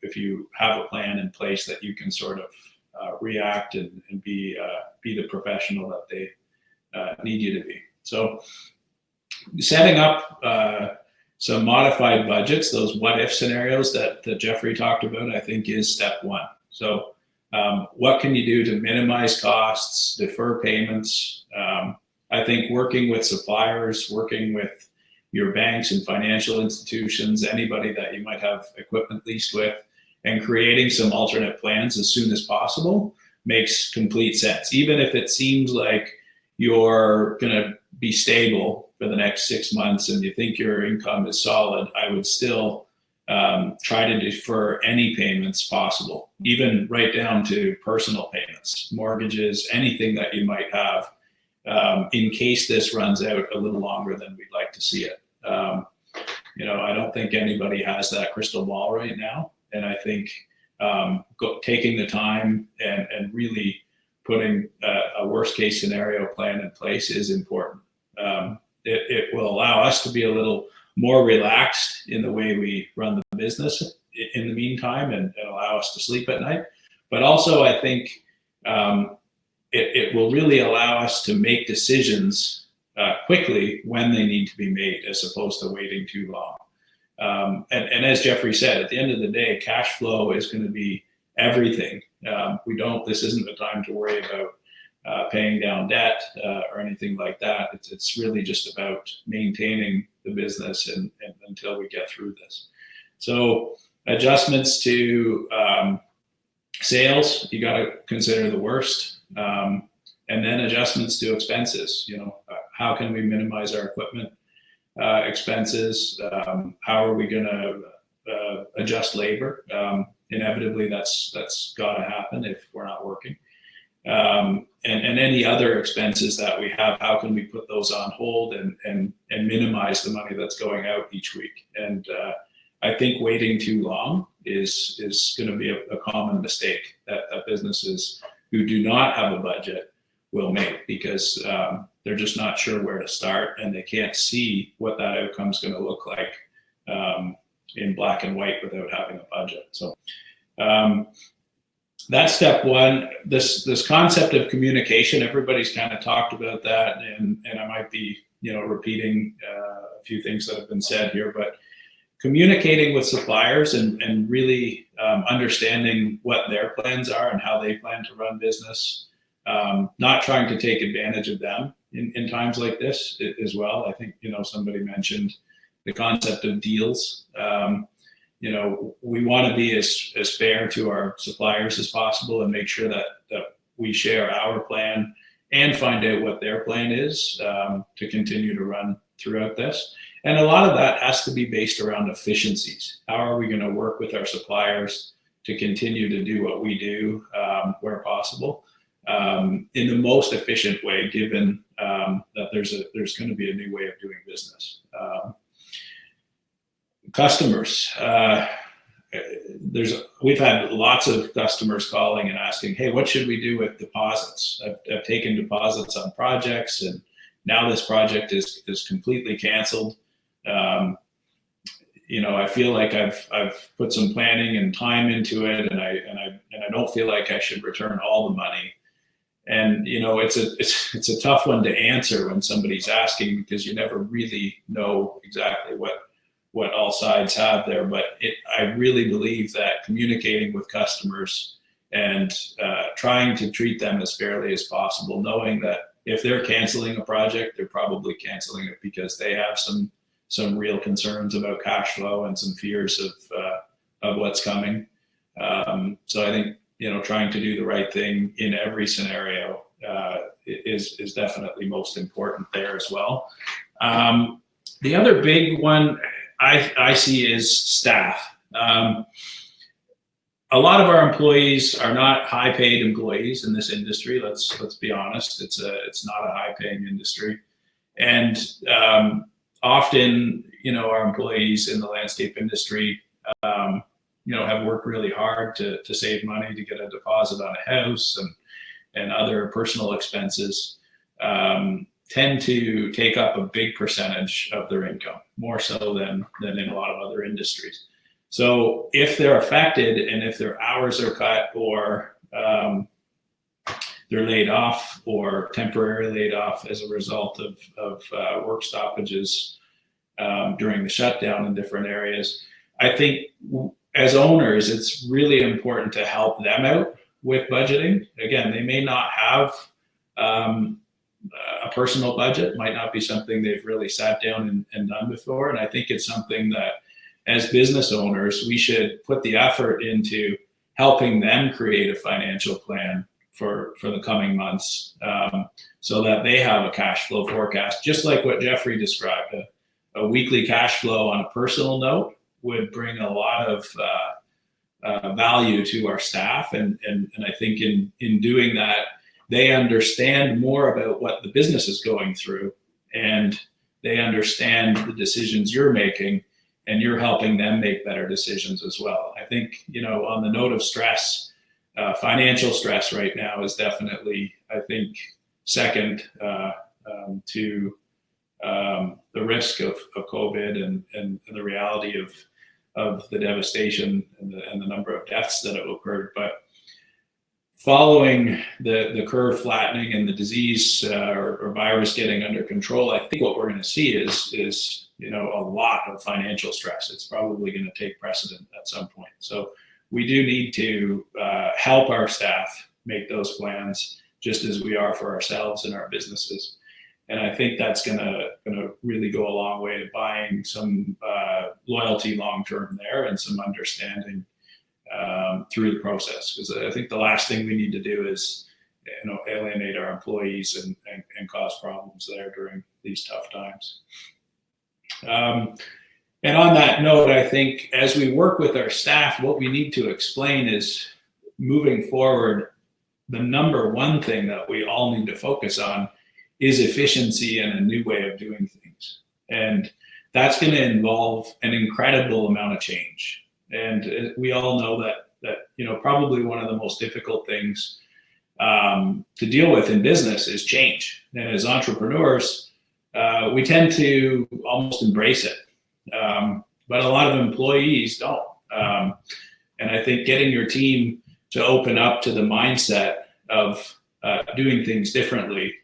have a plan in place that you can sort of react and be the professional that they need you to be. So setting up some modified budgets, those what if scenarios that Jeffrey talked about, I think is step one. So what can you do to minimize costs, defer payments? I think working with suppliers, working with your banks and financial institutions, anybody that you might have equipment leased with, and creating some alternate plans as soon as possible makes complete sense. Even if it seems like you're going to be stable for the next 6 months and you think your income is solid, I would still try to defer any payments possible, even right down to personal payments, mortgages, anything that you might have, in case this runs out a little longer than we'd like to see it. I don't think anybody has that crystal ball right now. And I think taking the time and really putting a worst case scenario plan in place is important. It will allow us to be a little more relaxed in the way we run the business in the meantime and allow us to sleep at night. But also I think it will really allow us to make decisions quickly when they need to be made, as opposed to waiting too long. And as Jeffrey said, at the end of the day, cash flow is going to be everything. This isn't the time to worry about paying down debt or anything like that. It's really just about maintaining the business and until we get through this. So adjustments to sales, you got to consider the worst. And then adjustments to expenses. How can we minimize our equipment expenses? How are we going to adjust labor? Inevitably, that's got to happen if we're not working. And any other expenses that we have, how can we put those on hold and minimize the money that's going out each week? And I think waiting too long is going to be a common mistake that businesses who do not have a budget will make, because they're just not sure where to start and they can't see what that outcome is going to look like in black and white without having a budget. So that's step one. This concept of communication, everybody's kind of talked about that, and I might be repeating a few things that have been said here, but communicating with suppliers and really understanding what their plans are and how they plan to run business. Not trying to take advantage of them in times like this as well. I think, somebody mentioned the concept of deals. We want to be as fair to our suppliers as possible and make sure that we share our plan and find out what their plan is to continue to run throughout this. And a lot of that has to be based around efficiencies. How are we going to work with our suppliers to continue to do what we do where possible? In the most efficient way, given that there's going to be a new way of doing business. Customers, we've had lots of customers calling and asking, hey, what should we do with deposits? I've taken deposits on projects, and now this project is completely canceled. I feel like I've put some planning and time into it, and I don't feel like I should return all the money. And it's a tough one to answer when somebody's asking, because you never really know exactly what all sides have there. But I really believe that communicating with customers and trying to treat them as fairly as possible, knowing that if they're canceling a project, they're probably canceling it because they have some real concerns about cash flow and some fears of what's coming. So I think trying to do the right thing in every scenario is definitely most important there as well. The other big one I see is staff. A lot of our employees are not high-paid employees in this industry. Let's be honest. It's not a high-paying industry, and often our employees in the landscape industry have worked really hard to save money to get a deposit on a house and other personal expenses, tend to take up a big percentage of their income, more so than in a lot of other industries. So if they're affected and if their hours are cut or they're laid off or temporarily laid off as a result of work stoppages during the shutdown in different areas, I think as owners, it's really important to help them out with budgeting. Again, they may not have a personal budget, might not be something they've really sat down and done before. And I think it's something that as business owners, we should put the effort into helping them create a financial plan for the coming months, so that they have a cash flow forecast, just like what Jeffrey described. A weekly cash flow on a personal note would bring a lot of value to our staff. And I think in doing that, they understand more about what the business is going through, and they understand the decisions you're making, and you're helping them make better decisions as well. I think, on the note of stress, financial stress right now is definitely, I think, second to the risk of COVID and the reality of the devastation and the number of deaths that have occurred. But following the curve flattening and the disease or virus getting under control, I think what we're going to see is a lot of financial stress. It's probably going to take precedent at some point. So we do need to help our staff make those plans, just as we are for ourselves and our businesses. And I think that's going to really go a long way to buying some loyalty long term there and some understanding through the process. Because I think the last thing we need to do is alienate our employees and cause problems there during these tough times. And on that note, I think as we work with our staff, what we need to explain is, moving forward, the number one thing that we all need to focus on is efficiency and a new way of doing things. And that's going to involve an incredible amount of change. And we all know that probably one of the most difficult things to deal with in business is change. And as entrepreneurs, we tend to almost embrace it. But a lot of employees don't. And I think getting your team to open up to the mindset of doing things differently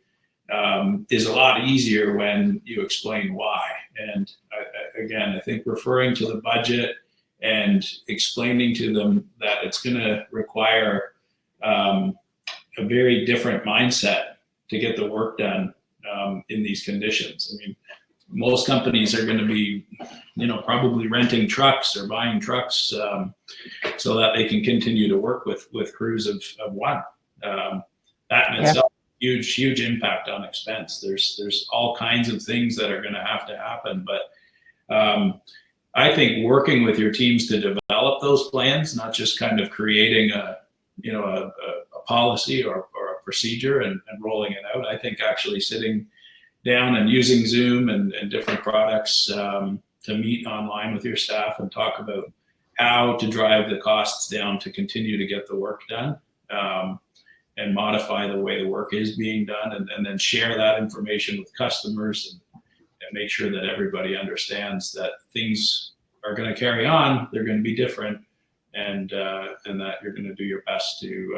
is a lot easier when you explain why. And again, I think referring to the budget and explaining to them that it's going to require a very different mindset to get the work done in these conditions. I mean, most companies are going to be, probably renting trucks or buying trucks so that they can continue to work with crews of one. That in itself, huge impact on expense. There's all kinds of things that are going to have to happen, but I think working with your teams to develop those plans, not just kind of creating a policy or a procedure and rolling it out. I think actually sitting down and using Zoom and different products to meet online with your staff and talk about how to drive the costs down to continue to get the work done, and modify the way the work is being done, and then share that information with customers and make sure that everybody understands that things are going to carry on, they're going to be different, and that you're going to do your best to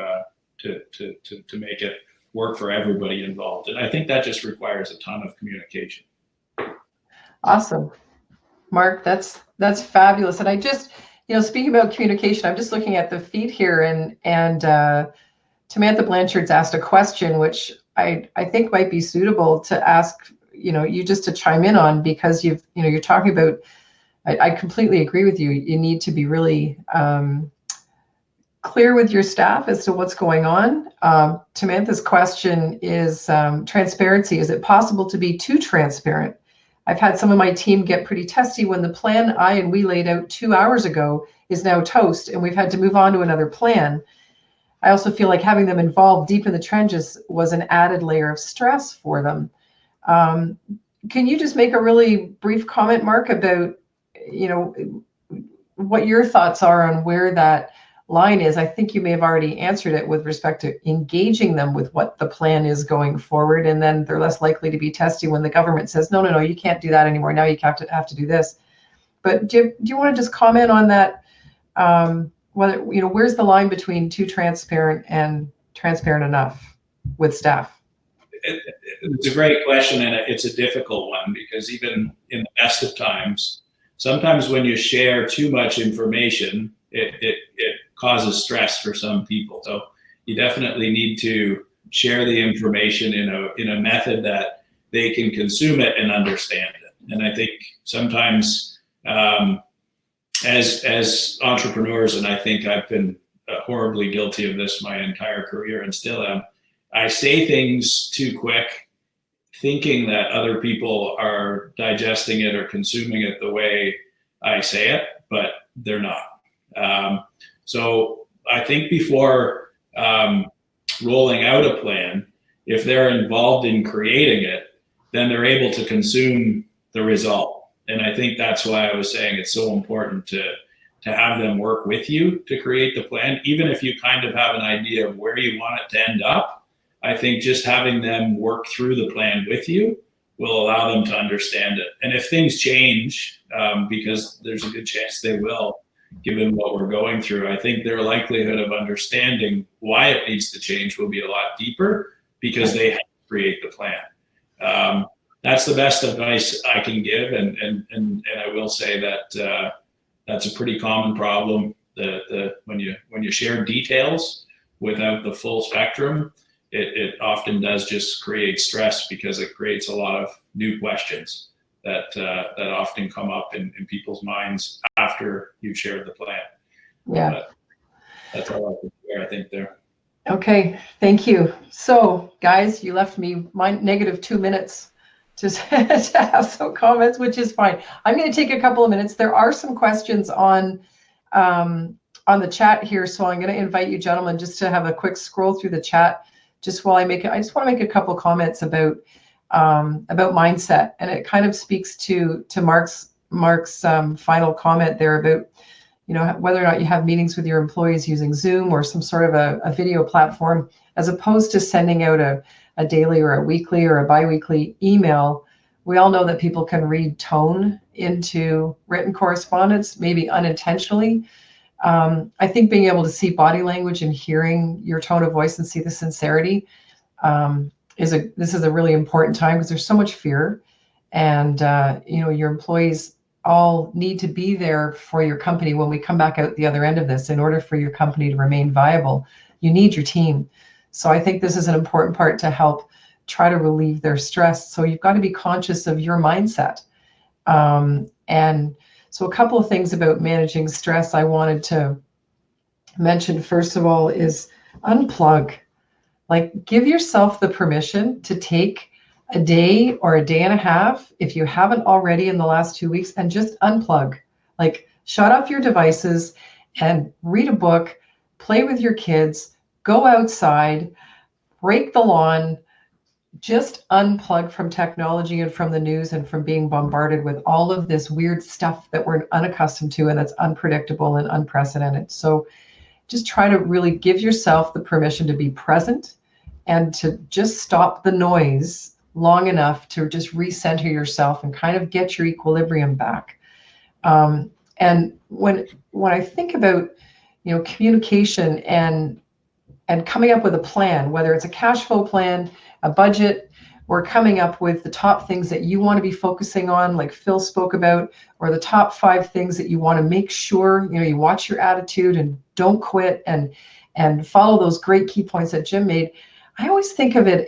make it work for everybody involved. And I think that just requires a ton of communication. Awesome. Mark, that's fabulous. And I just, speaking about communication, I'm just looking at the feed here, and Samantha Blanchard's asked a question, which I think might be suitable to ask, you just to chime in on, because you're talking about, I completely agree with you. You need to be really clear with your staff as to what's going on. Samantha's question is transparency. Is it possible to be too transparent? I've had some of my team get pretty testy when the plan we laid out 2 hours ago is now toast, and we've had to move on to another plan. I also feel like having them involved deep in the trenches was an added layer of stress for them. Can you just make a really brief comment, Mark, about, what your thoughts are on where that line is. I think you may have already answered it with respect to engaging them with what the plan is going forward, and then they're less likely to be testy when the government says, no, no, no, you can't do that anymore. Now you have to do this. But do you want to just comment on that? Whether, where's the line between too transparent and transparent enough with staff? It's a great question, and it's a difficult one, because even in the best of times, sometimes when you share too much information, it causes stress for some people. So you definitely need to share the information in a method that they can consume it and understand it. And I think sometimes as entrepreneurs, and I think I've been horribly guilty of this my entire career and still am, I say things too quick, thinking that other people are digesting it or consuming it the way I say it, but they're not. So I think before rolling out a plan, if they're involved in creating it, then they're able to consume the result. And I think that's why I was saying it's so important to have them work with you to create the plan. Even if you kind of have an idea of where you want it to end up, I think just having them work through the plan with you will allow them to understand it. And if things change, because there's a good chance they will, given what we're going through, I think their likelihood of understanding why it needs to change will be a lot deeper, because they have to create the plan. That's the best advice I can give, and I will say that that's a pretty common problem. When you share details without the full spectrum, it often does just create stress, because it creates a lot of new questions that often come up in people's minds after you've shared the plan. Yeah. But that's all I can share, I think, there. Okay, thank you. So guys, you left me my negative 2 minutes to have some comments, which is fine. I'm going to take a couple of minutes. There are some questions on the chat here, so I'm going to invite you gentlemen just to have a quick scroll through the chat just while I just want to make a couple comments about mindset, and it kind of speaks to Mark's final comment there about whether or not you have meetings with your employees using Zoom or some sort of a video platform, as opposed to sending out a daily or a weekly or a biweekly email. We all know that people can read tone into written correspondence, maybe unintentionally. I think being able to see body language and hearing your tone of voice and see the sincerity this is a really important time, because there's so much fear, and your employees all need to be there for your company when we come back out the other end of this. In order for your company to remain viable, you need your team. So I think this is an important part to help try to relieve their stress. So you've got to be conscious of your mindset. And so a couple of things about managing stress I wanted to mention, first of all, is unplug. Like, give yourself the permission to take a day or a day and a half, if you haven't already in the last 2 weeks, and just unplug. Like, shut off your devices and read a book, play with your kids, go outside, break the lawn, just unplug from technology and from the news and from being bombarded with all of this weird stuff that we're unaccustomed to and that's unpredictable and unprecedented. So just try to really give yourself the permission to be present and to just stop the noise long enough to just recenter yourself and kind of get your equilibrium back. And when I think about communication and coming up with a plan, whether it's a cash flow plan, a budget, or coming up with the top things that you want to be focusing on, like Phil spoke about, or the top 5 things that you want to make sure you watch your attitude and don't quit and follow those great key points that Jim made. I always think of it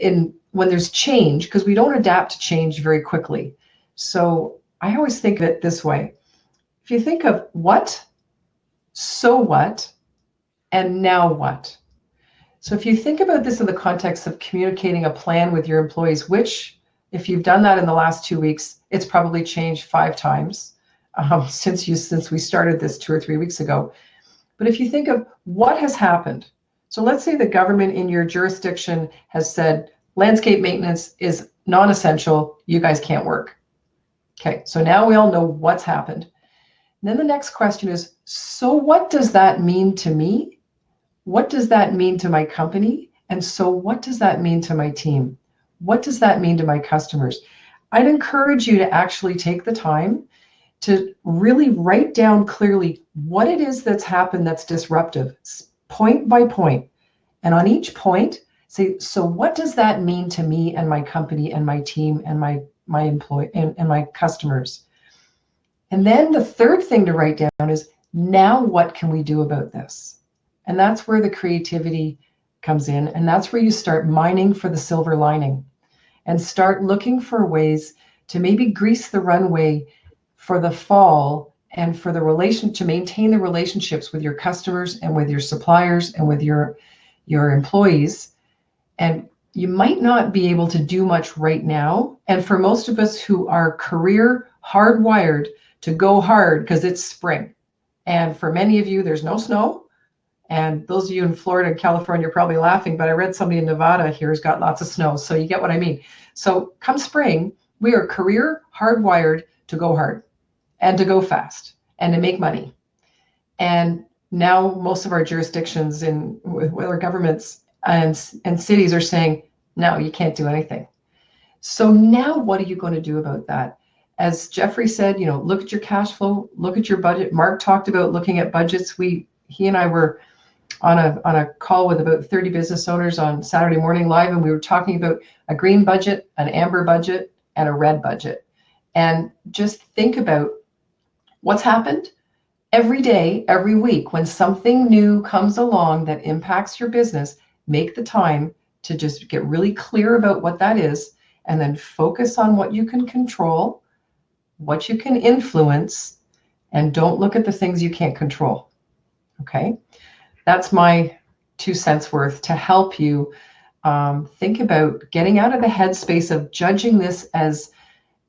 when there's change, because we don't adapt to change very quickly. So I always think of it this way. If you think of what, so what, and now what? So if you think about this in the context of communicating a plan with your employees, which, if you've done that in the last 2 weeks, it's probably changed 5 times since we started this 2 or 3 weeks ago. But if you think of what has happened, so let's say the government in your jurisdiction has said, landscape maintenance is non-essential, you guys can't work. Okay, so now we all know what's happened. And then the next question is, So what does that mean to me? What does that mean to my company? And so what does that mean to my team? What does that mean to my customers? I'd encourage you to actually take the time to really write down clearly what it is that's happened that's disruptive, point by point. And on each point, say, so what does that mean to me and my company and my team and my employee and my customers? And then the third thing to write down is, now what can we do about this? And that's where the creativity comes in. And that's where you start mining for the silver lining and start looking for ways to maybe grease the runway for the fall and for the to maintain the relationships with your customers and with your suppliers and with your employees. And you might not be able to do much right now. And for most of us who are career hardwired to go hard because it's spring. And for many of you, there's no snow. And those of you in Florida and California are probably laughing, but I read somebody in Nevada here has got lots of snow. So you get what I mean. So come spring, we are career hardwired to go hard and to go fast and to make money. And now most of our jurisdictions with our governments and cities are saying, no, you can't do anything. So now what are you going to do about that? As Jeffrey said, look at your cash flow, look at your budget. Mark talked about looking at budgets. He and I were on a call with about 30 business owners on Saturday morning live, and we were talking about a green budget, an amber budget, and a red budget. And just think about what's happened every day, every week. When something new comes along that impacts your business, make the time to just get really clear about what that is, and then focus on what you can control, what you can influence, and don't look at the things you can't control. Okay? That's my 2 cents worth to help you think about getting out of the headspace of judging this as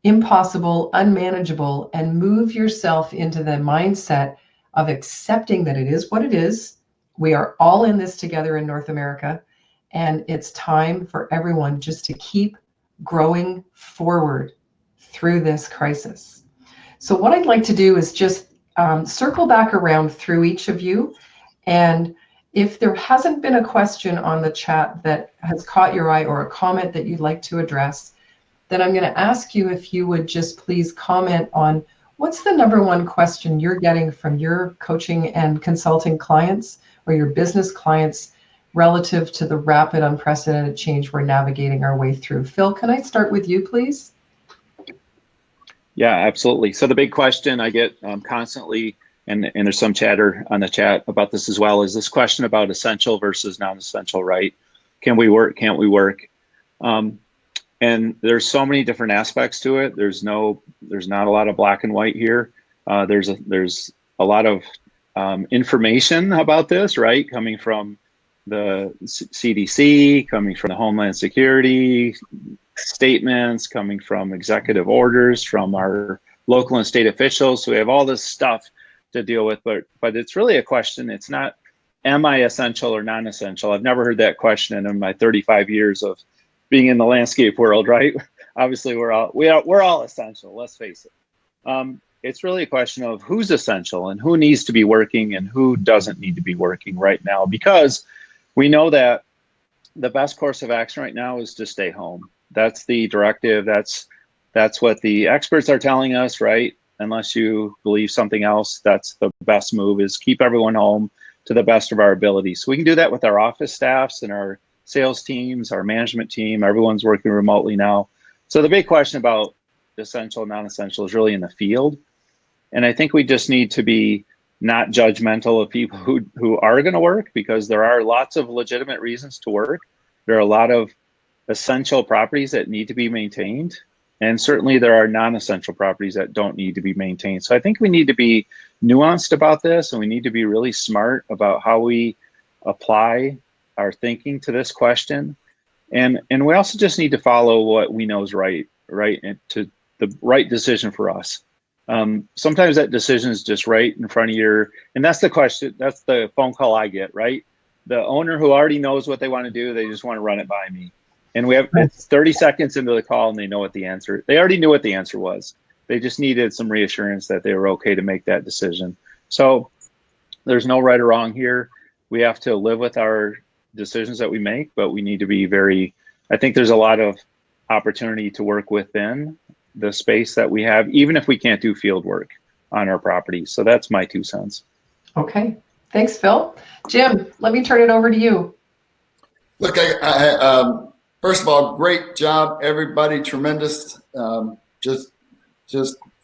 impossible, unmanageable, and move yourself into the mindset of accepting that it is what it is. We are all in this together in North America, and it's time for everyone just to keep growing forward through this crisis. So what I'd like to do is just circle back around through each of you. And if there hasn't been a question on the chat that has caught your eye or a comment that you'd like to address, then I'm going to ask you if you would just please comment on what's the number one question you're getting from your coaching and consulting clients or your business clients relative to the rapid, unprecedented change we're navigating our way through. Phil, can I start with you, please? Yeah, absolutely. So the big question I get constantly, and there's some chatter on the chat about this as well, is this question about essential versus non-essential, right? Can we work? Can't we work? And there's so many different aspects to it. There's not a lot of black and white here. There's a lot of information about this, right? Coming from the CDC, coming from the Homeland Security statements, coming from executive orders, from our local and state officials. So we have all this stuff to deal with, but it's really a question. It's not, am I essential or non-essential? I've never heard that question in my 35 years of being in the landscape world, right? Obviously, we're all essential. Let's face it. It's really a question of who's essential and who needs to be working and who doesn't need to be working right now, because we know that the best course of action right now is to stay home. That's the directive. That's what the experts are telling us, right? Unless you believe something else, that's the best move, is keep everyone home to the best of our ability. So we can do that with our office staffs and our sales teams, our management team. Everyone's working remotely now. So the big question about essential, non-essential is really in the field. And I think we just need to be not judgmental of people who are going to work, because there are lots of legitimate reasons to work. There are a lot of essential properties that need to be maintained. And certainly there are non-essential properties that don't need to be maintained. So I think we need to be nuanced about this, and we need to be really smart about how we apply our thinking to this question. And we also just need to follow what we know is right, and to the right decision for us. Sometimes that decision is just right in front of your, and that's the question, that's the phone call I get, right? The owner who already knows what they want to do, they just want to run it by me. And it's 30 seconds into the call and they know what the answer, they already knew what the answer was. They just needed some reassurance that they were okay to make that decision. So there's no right or wrong here. We have to live with our decisions that we make, but we need to be I think there's a lot of opportunity to work within the space that we have, even if we can't do field work on our property. So that's my 2 cents. Okay. Thanks, Phil. Jim, let me turn it over to you. Look, first of all, great job, everybody. Tremendous. Just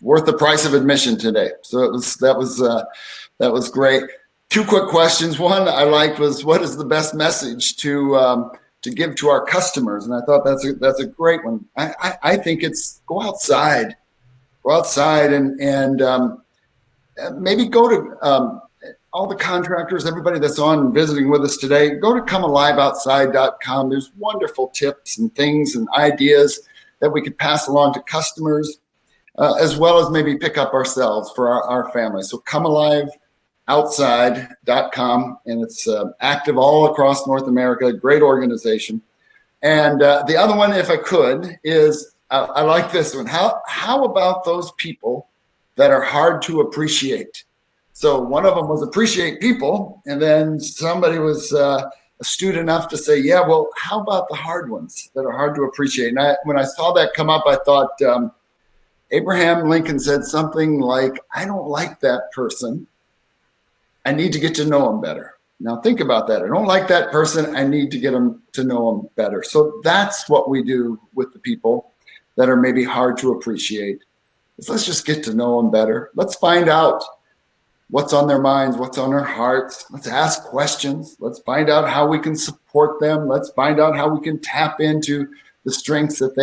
worth the price of admission today. So that was great. 2 quick questions. One I liked was, what is the best message to give to our customers? And I thought that's a great one. I think it's go outside and maybe go to all the contractors, everybody that's on visiting with us today. Go to comealiveoutside.com. There's wonderful tips and things and ideas that we could pass along to customers, as well as maybe pick up ourselves for our family. So comealiveoutside.com, and it's active all across North America. Great organization. And the other one, if I could, is I like this one. How about those people that are hard to appreciate? So one of them was appreciate people, and then somebody was astute enough to say, yeah, well, how about the hard ones that are hard to appreciate? And when I saw that come up, I thought Abraham Lincoln said something like, I don't like that person. I need to get to know him better. Now think about that. I don't like that person. I need to get them to know him better. So that's what we do with the people that are maybe hard to appreciate. Let's just get to know them better. Let's find out what's on their minds, what's on their hearts. Let's ask questions. Let's find out how we can support them. Let's find out how we can tap into the strengths that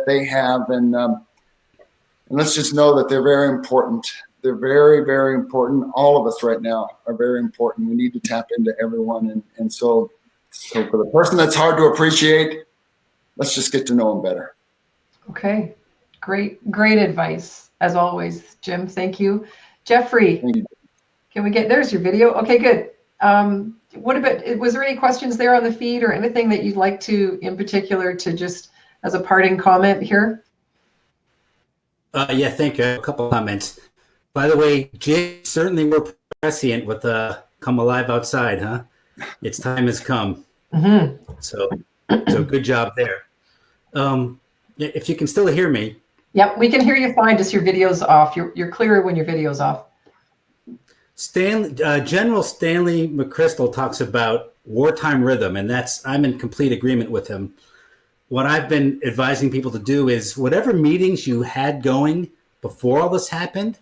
they have. And let's just know that they're very important. They're very, very important. All of us right now are very important. We need to tap into everyone. And so for the person that's hard to appreciate, let's just get to know them better. Okay. Great advice, as always, Jim. Thank you. Jeffrey, Thank you. Can we there's your video. Okay, good. What about, was there any questions there on the feed or anything that you'd like to, in particular, to just as a parting comment here? Yeah, thank you. A couple of comments. By the way, Jay, certainly we're prescient with Come Alive Outside, huh? Its time has come. Mm-hmm. So good job there. If you can still hear me. Yep, we can hear you fine. Just your video's off. You're clearer when your video's off. General Stanley McChrystal talks about wartime rhythm, and I'm in complete agreement with him. What I've been advising people to do is whatever meetings you had going before all this happened,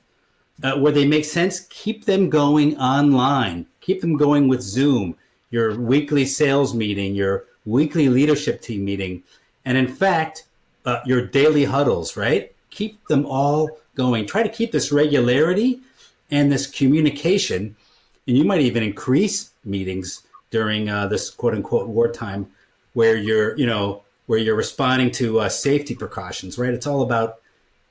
where they make sense, keep them going online. Keep them going with Zoom, your weekly sales meeting, your weekly leadership team meeting, and in fact, your daily huddles, right? Keep them all going. Try to keep this regularity and this communication, and you might even increase meetings during this quote unquote wartime where you're responding to safety precautions, right? It's all about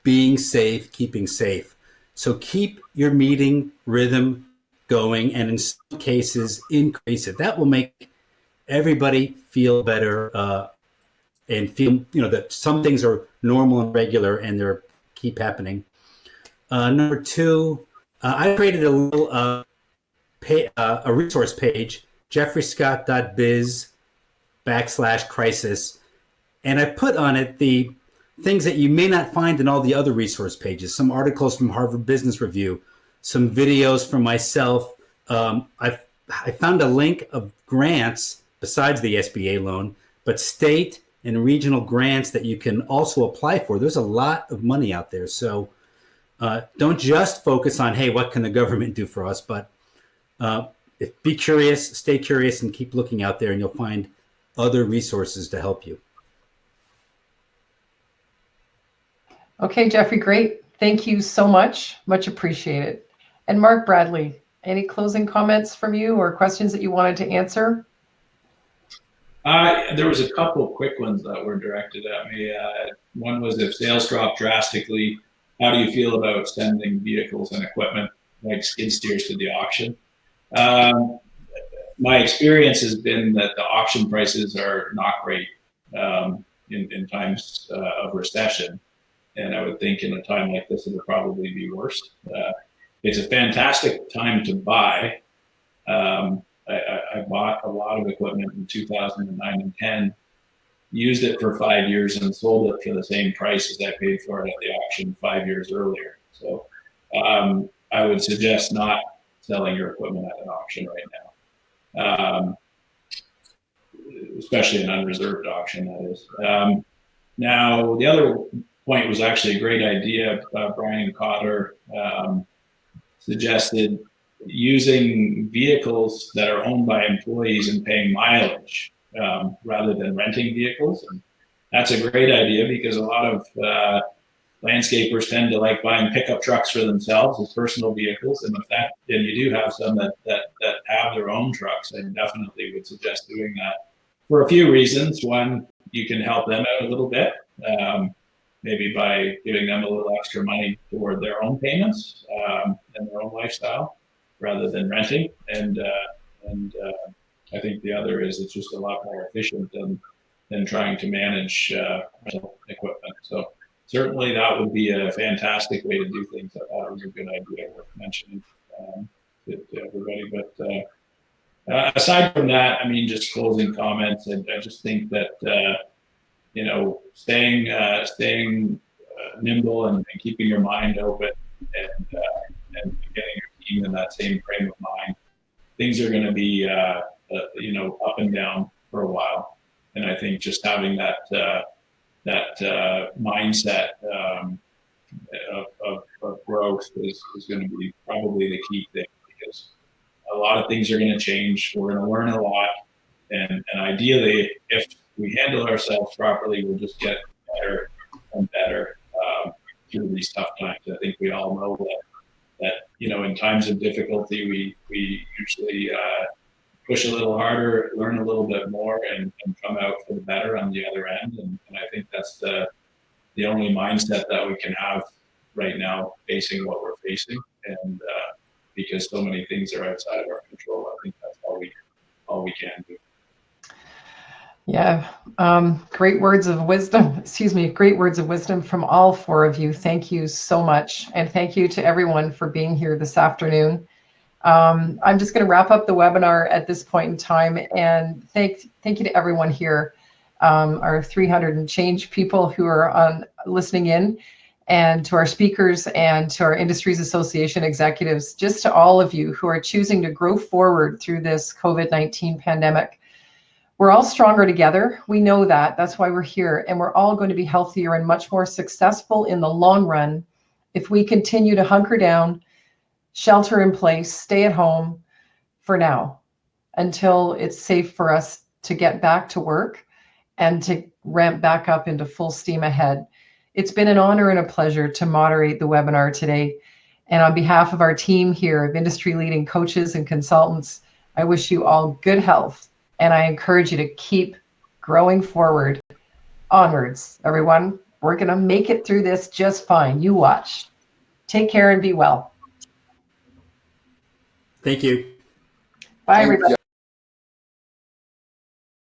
being safe, keeping safe. So keep your meeting rhythm going, and in some cases, increase it. That will make everybody feel better and feel, that some things are normal and regular and they're keep happening. Number 2, I created a little a resource page, jeffreyscott.biz/crisis, and I put on it the things that you may not find in all the other resource pages, some articles from Harvard Business Review, some videos from myself. I found a link of grants besides the SBA loan, but state and regional grants that you can also apply for. There's a lot of money out there. So don't just focus on, hey, what can the government do for us? But be curious, stay curious, and keep looking out there, and you'll find other resources to help you. Okay, Jeffrey, great. Thank you so much. Much appreciated. And Mark Bradley, any closing comments from you or questions that you wanted to answer? There was a couple quick ones that were directed at me. One was, if sales drop drastically, how do you feel about sending vehicles and equipment like skid steers to the auction? My experience has been that the auction prices are not great in times of recession. And I would think in a time like this, it would probably be worse. It's a fantastic time to buy, I bought a lot of equipment in 2009 and 10, used it for 5 years and sold it for the same price as I paid for it at the auction 5 years earlier. So I would suggest not selling your equipment at an auction right now, especially an unreserved auction, that is. Now, the other point was actually a great idea. Brian Cotter suggested using vehicles that are owned by employees and paying mileage rather than renting vehicles. And that's a great idea because a lot of landscapers tend to like buying pickup trucks for themselves as personal vehicles. And and you do have some that have their own trucks, I definitely would suggest doing that for a few reasons. One, you can help them out a little bit, maybe by giving them a little extra money toward their own payments and their own lifestyle, rather than renting. And I think the other is it's just a lot more efficient than trying to manage rental equipment. So certainly that would be a fantastic way to do things. I thought it was a good idea worth mentioning to everybody. But aside from that, I mean, just closing comments. I just think that staying nimble and keeping your mind open and getting your team in that same frame of mind. Things are going to be up and down for a while, and I think just having that mindset of growth is going to be probably the key thing, because a lot of things are going to change. We're going to learn a lot, and ideally, if we handle ourselves properly, we'll just get better and better through these tough times. I think we all know that in times of difficulty, we usually push a little harder, learn a little bit more, and come out for the better on the other end. And I think that's the only mindset that we can have right now, facing what we're facing. And because so many things are outside of our control, I think that's all we can do. Yeah, great words of wisdom. Great words of wisdom from all four of you. Thank you so much, and thank you to everyone for being here this afternoon. I'm just going to wrap up the webinar at this point in time, and thank you to everyone here, our 300 and change people who are listening in, and to our speakers and to our Industries Association executives, just to all of you who are choosing to grow forward through this COVID-19 pandemic. We're all stronger together. We know that. That's why we're here. And we're all going to be healthier and much more successful in the long run if we continue to hunker down, shelter in place, stay at home for now, until it's safe for us to get back to work and to ramp back up into full steam ahead. It's been an honor and a pleasure to moderate the webinar today. And on behalf of our team here of industry leading coaches and consultants, I wish you all good health. And I encourage you to keep growing forward. Onwards, everyone. We're going to make it through this just fine. You watch. Take care and be well. Thank you. Bye, everybody.